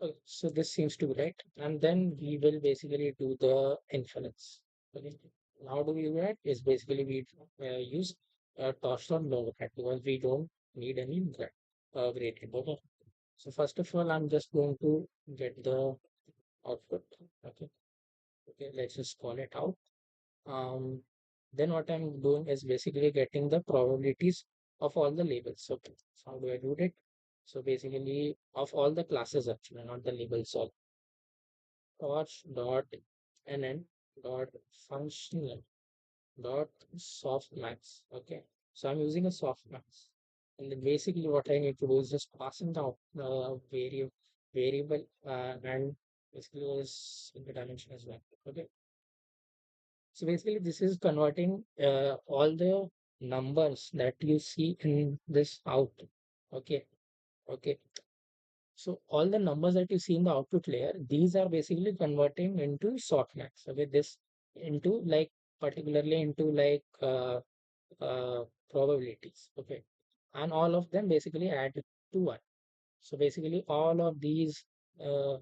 Okay, so this seems to be right. And then we will basically do the inference. Okay. How do we do that? Is basically we use torsion lower cat because we don't need any gradient. Okay. So first of all, I'm just going to get the output. Okay. Okay, let's just call it out. Um, then what I'm doing is basically getting the probabilities of all the labels. Okay. So how do I do that? So basically of all the classes actually, not the labels of torch dot nn dot functional dot softmax. Okay, so I'm using a softmax, and then basically what I need to do is just passing the variable and basically is in the dimension as well. Okay, so basically this is converting all the numbers that you see in this out. Okay, okay. So all the numbers that you see in the output layer, these are basically converting into softmax. Okay, this into like particularly into like probabilities. Okay, and all of them basically add to one. So basically all of these uh,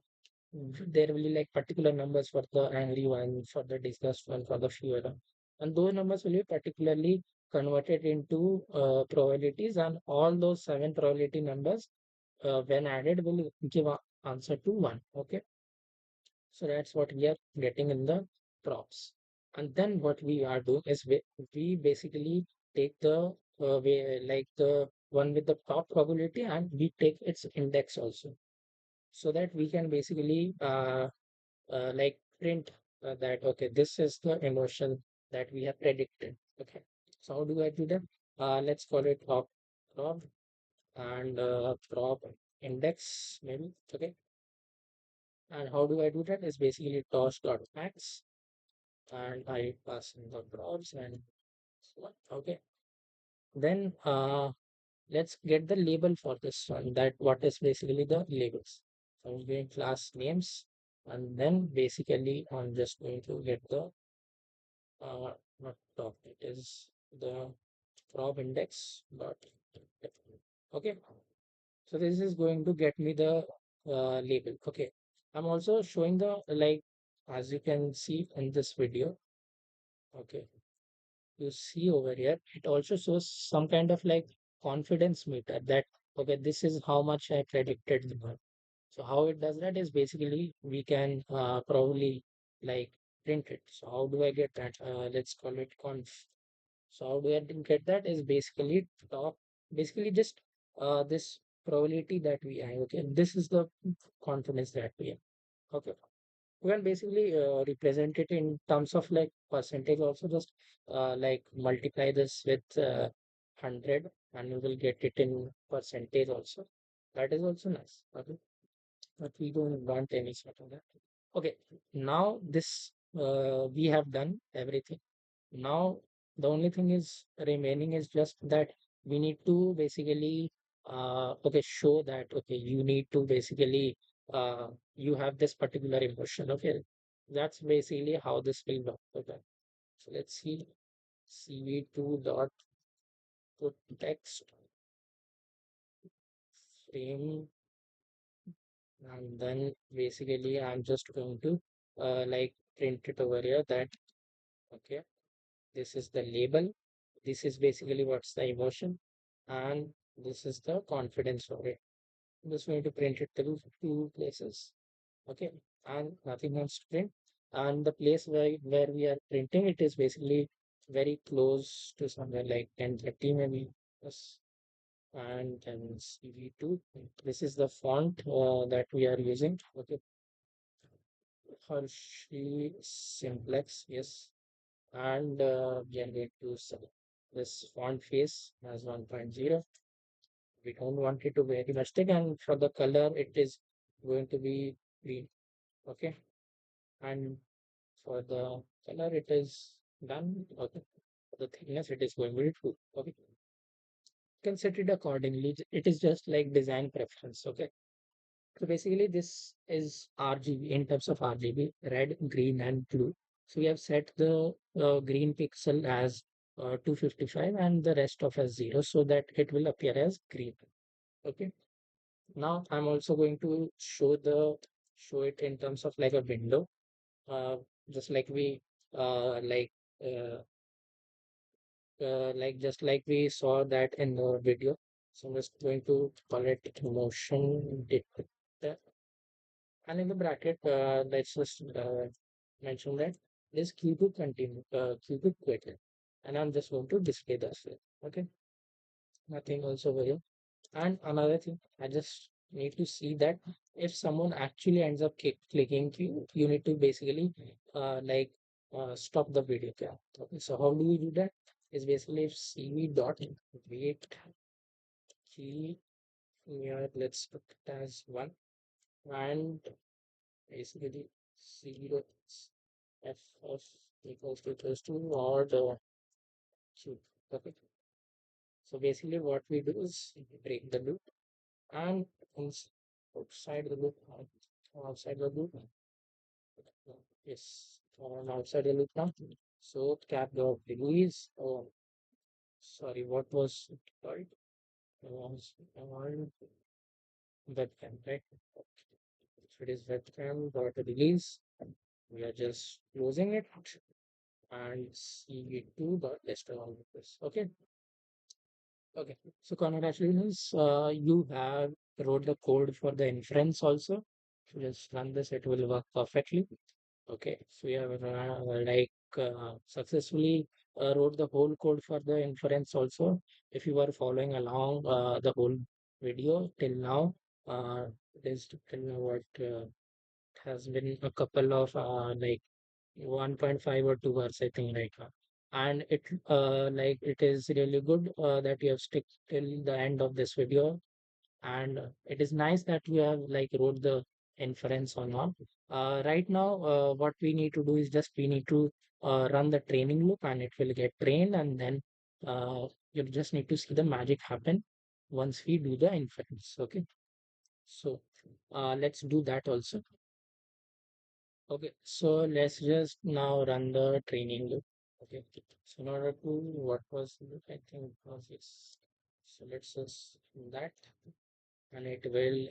there will be like particular numbers for the angry one, for the disgust one, for the fear one, and those numbers will be particularly converted into probabilities, and all those seven probability numbers when added will give a answer to one. Okay, so that's what we are getting in the props. And then what we are doing is we basically take the like the one with the top probability, and we take its index also, so that we can basically like print that okay, this is the emotion that we have predicted. Okay, so how do I do that? Let's call it prop and prop index maybe. Okay, and how do I do that? Is basically torch.max and I pass in the props and so on. Okay, then let's get the label for this one. That what is basically the labels. So I'm doing class names, and then basically I'm just going to get the not top. It is the prop index dot. Okay, so this is going to get me the label. Okay, I'm also showing the like as you can see in this video. Okay, you see over here, it also shows some kind of like confidence meter that okay, this is how much I predicted the month. So how it does that is basically we can probably like print it. So how do I get that? Let's call it conf. So how do I get that is basically top, basically just this probability that we have. Okay, this is the confidence that we have. Okay, we can basically represent it in terms of like percentage also, just like multiply this with 100 and we will get it in percentage also. That is also nice. Okay, but we don't want any sort of that. Okay, now this we have done everything. Now the only thing is remaining is just that we need to basically okay, show that okay, you need to basically you have this particular emotion. Okay, that's basically how this will work. Okay, so let's see cv2 dot put text frame, and then basically I'm just going to like print it over here that okay, this is the label, this is basically what's the emotion, and this is the confidence of it. I'm just going to print it through two places. Okay, and nothing else to print. And the place where we are printing it is basically very close to somewhere like 1030 maybe. Yes. And then CV2. This is the font that we are using. Okay, Hershey Simplex. Yes, and we are going to select this font face as 1.0. We don't want it to be very much thick, and for the color it is going to be green. Okay, and for the color it is done. Okay, for the thickness it is going to be true. Okay, you can set it accordingly. It is just like design preference. Okay, so basically this is RGB in terms of RGB, red, green, and blue. So we have set the green pixel as 255 and the rest of as 0 so that it will appear as green. Okay. Now I'm also going to show it in terms of like a window, uh, just like we uh, like like just like we saw that in the video. So I'm just going to call it motion detector. And in the bracket, let's just mention that this Q2 continue, Q2 quit. And I'm just going to display this. Okay, nothing also over here. And another thing, I just need to see that if someone actually ends up clicking Q, you need to basically like stop the video cam. Okay, so how do we do that? Is basically if cv dot wait key here, let's put it as one, and basically zero f of equals to or the q. Okay. So basically what we do is break the loop and outside the loop, outside the loop, yes, outside the loop now. So cap the release. Oh, sorry, what was it called? It was on webcam, right? So it is webcam dot release. We are just closing it and CV2 dot list all of this. Okay. Okay. So congratulations. You have wrote the code for the inference also. So just run this, it will work perfectly. Okay. So we have successfully wrote the whole code for the inference also. If you are following along the whole video till now, it is till now what has been a couple of like 1.5 or 2 hours, I think, right now. And it like it is really good that you have stick till the end of this video, and it is nice that you have like wrote the inference on all. Right now, what we need to do is just we need to run the training loop, and it will get trained, and then you just need to see the magic happen once we do the inference. Okay, so let's do that also. Okay, so let's just now run the training loop. Okay, so in order to what was I think it was this. So let's just do that, and it will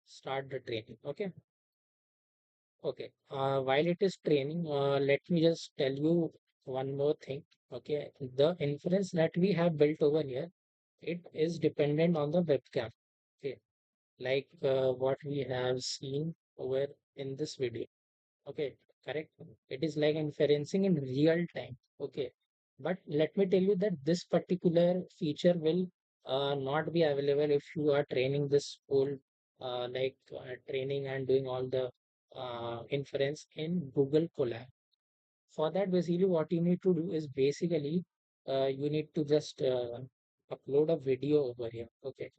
start the training. Okay. Okay. While it is training, let me just tell you one more thing. Okay. The inference that we have built over here, it is dependent on the webcam. Okay. Like what we have seen over in this video. Okay, correct. It is like inferencing in real time. Okay, but let me tell you that this particular feature will not be available if you are training this whole training and doing all the inference in Google Colab. For that, basically, what you need to do is basically you need to just upload a video over here. Okay,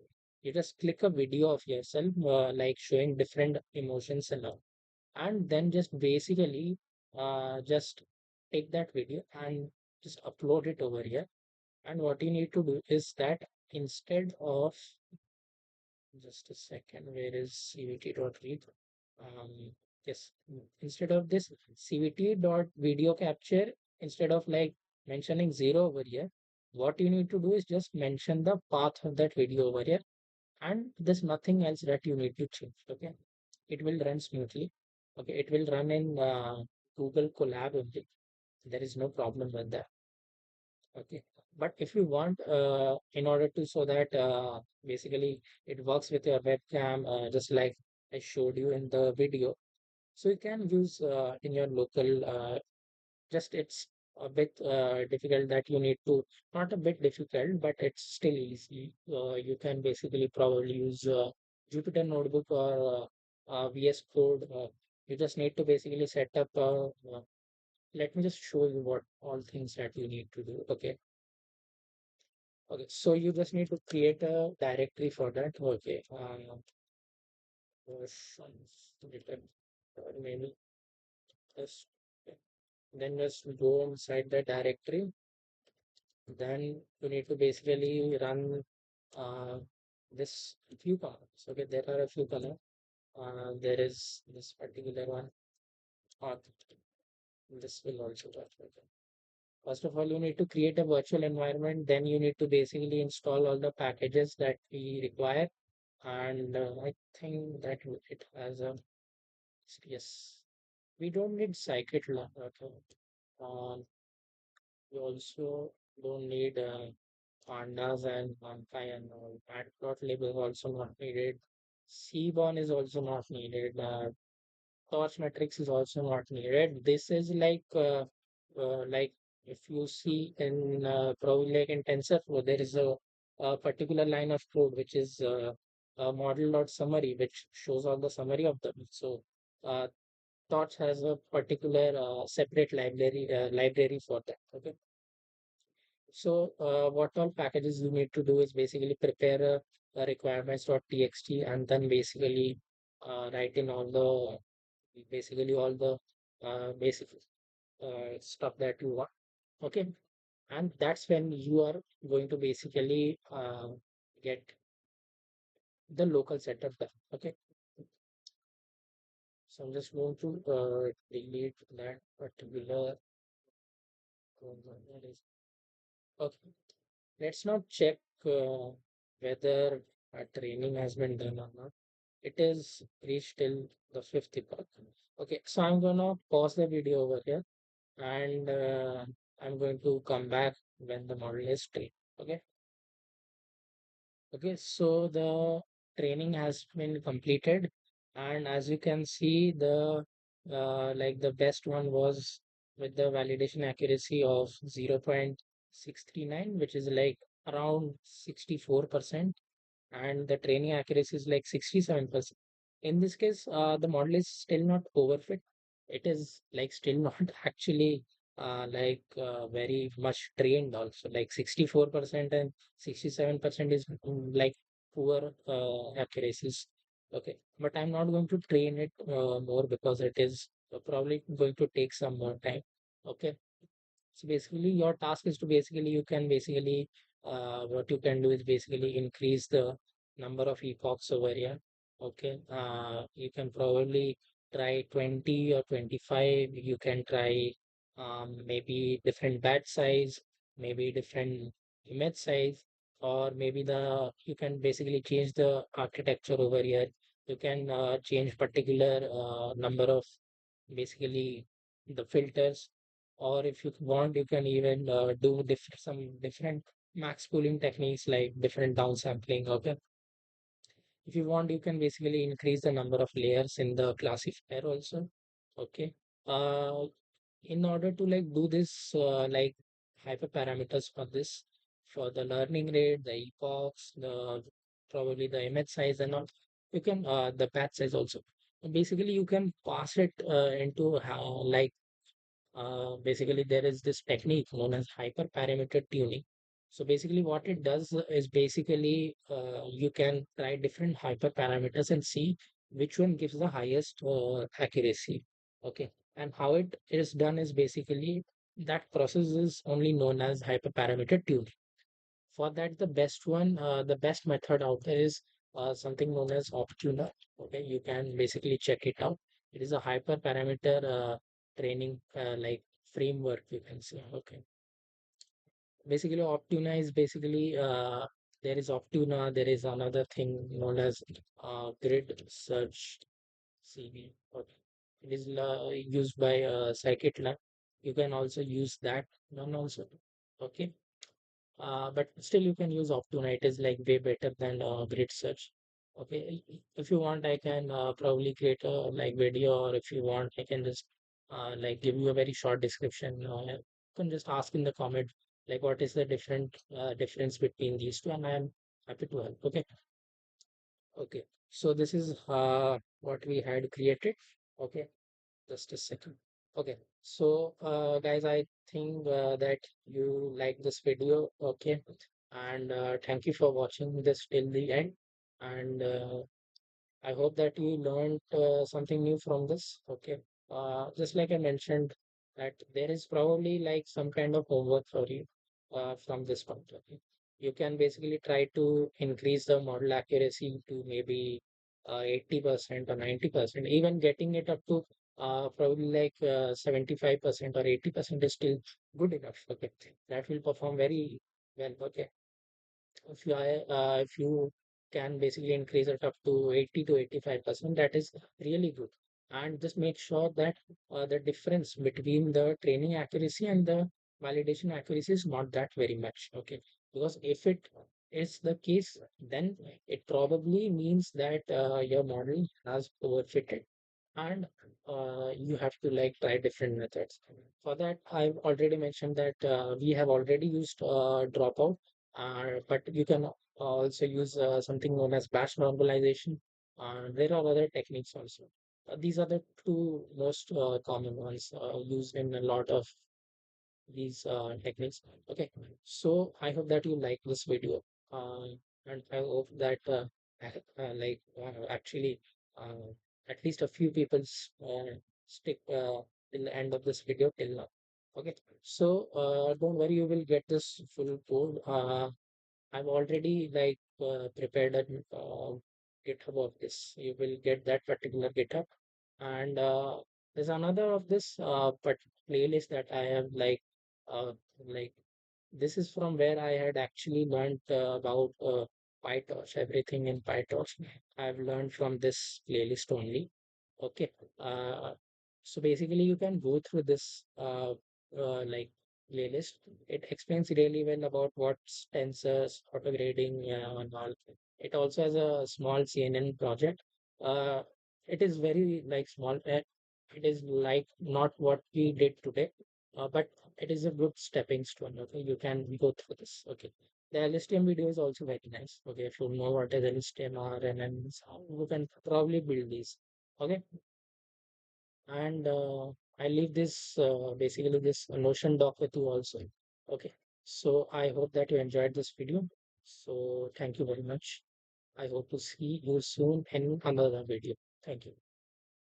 you just click a video of yourself, like showing different emotions and all, and then just basically just take that video and just upload it over here. And what you need to do is that instead of just a second, where is cvt.read? um yes, instead of this cvt dot video capture, instead of like mentioning 0 over here, what you need to do is just mention the path of that video over here, and there's nothing else that you need to change. Okay, it will run smoothly. Okay, it will run in Google Colab only. There is no problem with that. Okay, but if you want, in order to so that basically it works with your webcam, just like I showed you in the video, so you can use in your local. Just it's a bit difficult that you need to, not a bit difficult, but it's still easy. You can basically probably use Jupyter Notebook or VS Code. You just need to basically set up. Let me just show you what all things that you need to do. Okay. Okay. So you just need to create a directory for that. Okay. Maybe just then just go inside the directory. Then you need to basically run uh, this few columns. Okay, there are a few columns. There is this particular one. Uh, this will also work. Okay. First of all, you need to create a virtual environment. Then you need to basically install all the packages that we require. And I think that it has a yes. We don't need scikit-learn. Okay. Um, we also don't need pandas and NumPy and all. Matplotlib is also not needed. Seaborn is also not needed. Torch metrics is also not needed. This is like if you see in probably like in TensorFlow, there is a particular line of code which is a model.summary, which shows all the summary of them. So uh, Torch has a particular separate library for that. Okay. So what all packages you need to do is basically prepare a requirements.txt, and then basically write in all the basically all the basic stuff that you want. Okay, and that's when you are going to basically get the local setup done. Okay, so I'm just going to delete that particular. Okay, let's now check whether a training has been done or not. It is reached till the fifth epoch. Okay, so I'm gonna pause the video over here, and I'm going to come back when the model is trained. Okay. Okay, so the training has been completed, and as you can see, the like the best one was with the validation accuracy of 0.639, which is like around 64%, and the training accuracy is like 67%. In this case, the model is still not overfit. it is like still not actually very much trained also. Like 64% and 67% is like poor accuracies. Okay, but I'm not going to train it more because it is probably going to take some more time. Okay, so basically, your task is to basically you can basically what you can do is basically increase the number of epochs over here. Okay, you can probably try 20 or 25. You can try maybe different batch size, maybe different image size, or maybe the you can basically change the architecture over here. You can change particular number of basically the filters, or if you want you can even do some different max pooling techniques like different downsampling. Okay, if you want you can basically increase the number of layers in the classifier also. Okay, uh in order to like do this hyperparameters for this, for the learning rate, the epochs, the probably the image size and all, you can the batch size also, basically you can pass it into how basically there is this technique known as hyperparameter tuning. So basically what it does is basically you can try different hyperparameters and see which one gives the highest accuracy. Okay, and how it is done is basically that process is only known as hyperparameter tuning. For that, the best method out there is something known as Optuna. Okay, you can basically check it out. It is a hyperparameter training framework, you can say. Okay, basically Optuna is basically there is Optuna. There is another thing known as grid search CV. Okay, it is used by scikit-learn. You can also use that one also. Okay, but still you can use Optuna. It is like way better than grid search. Okay, if you want, I can probably create a like video, or if you want, I can just like give you a very short description. You can just ask in the comment like what is the difference between these two, and I am happy to help. Okay, okay. So this is what we had created. Okay, just a second. Okay, so guys, I think that you like this video. Okay, and thank you for watching this till the end. And I hope that you learned something new from this. Okay. Just like I mentioned, that there is probably like some kind of homework for you from this point. Okay. You can basically try to increase the model accuracy to maybe 80% or 90%, even getting it up to probably 75% or 80% is still good enough. Okay. That will perform very well. Okay, if you can basically increase it up to 80 to 85%, that is really good. And just make sure that the difference between the training accuracy and the validation accuracy is not that very much. Okay, because if it is the case, then it probably means that your model has overfitted, and you have to like try different methods. For that, I've already mentioned that we have already used dropout, but you can also use something known as batch normalization. There are other techniques also. These are the two most common ones used in a lot of these techniques. Okay, so I hope that you like this video, uh, and I hope that actually uh, at least a few people stick till the end of this video till now. Okay, so don't worry, you will get this full code. I've already prepared a GitHub of this. You will get that particular GitHub, and there's another of this but playlist that I have uh, like this is from where I had actually learned about PyTorch, everything in PyTorch. I've learned from this playlist only. Okay. Uh, so basically, you can go through this playlist. It explains really well about what's tensors, auto grading, and all. It also has a small CNN project. Uh, it is very like small. It is like not what we did today, but it is a good stepping stone. Okay, you can go through this. Okay, the LSTM video is also very nice. Okay, if you know what is LSTM or NN, you can probably build these. Okay, and I leave this basically this Notion doc with you also. Okay. So I hope that you enjoyed this video. So thank you very much. I hope to see you soon in another video. Thank you.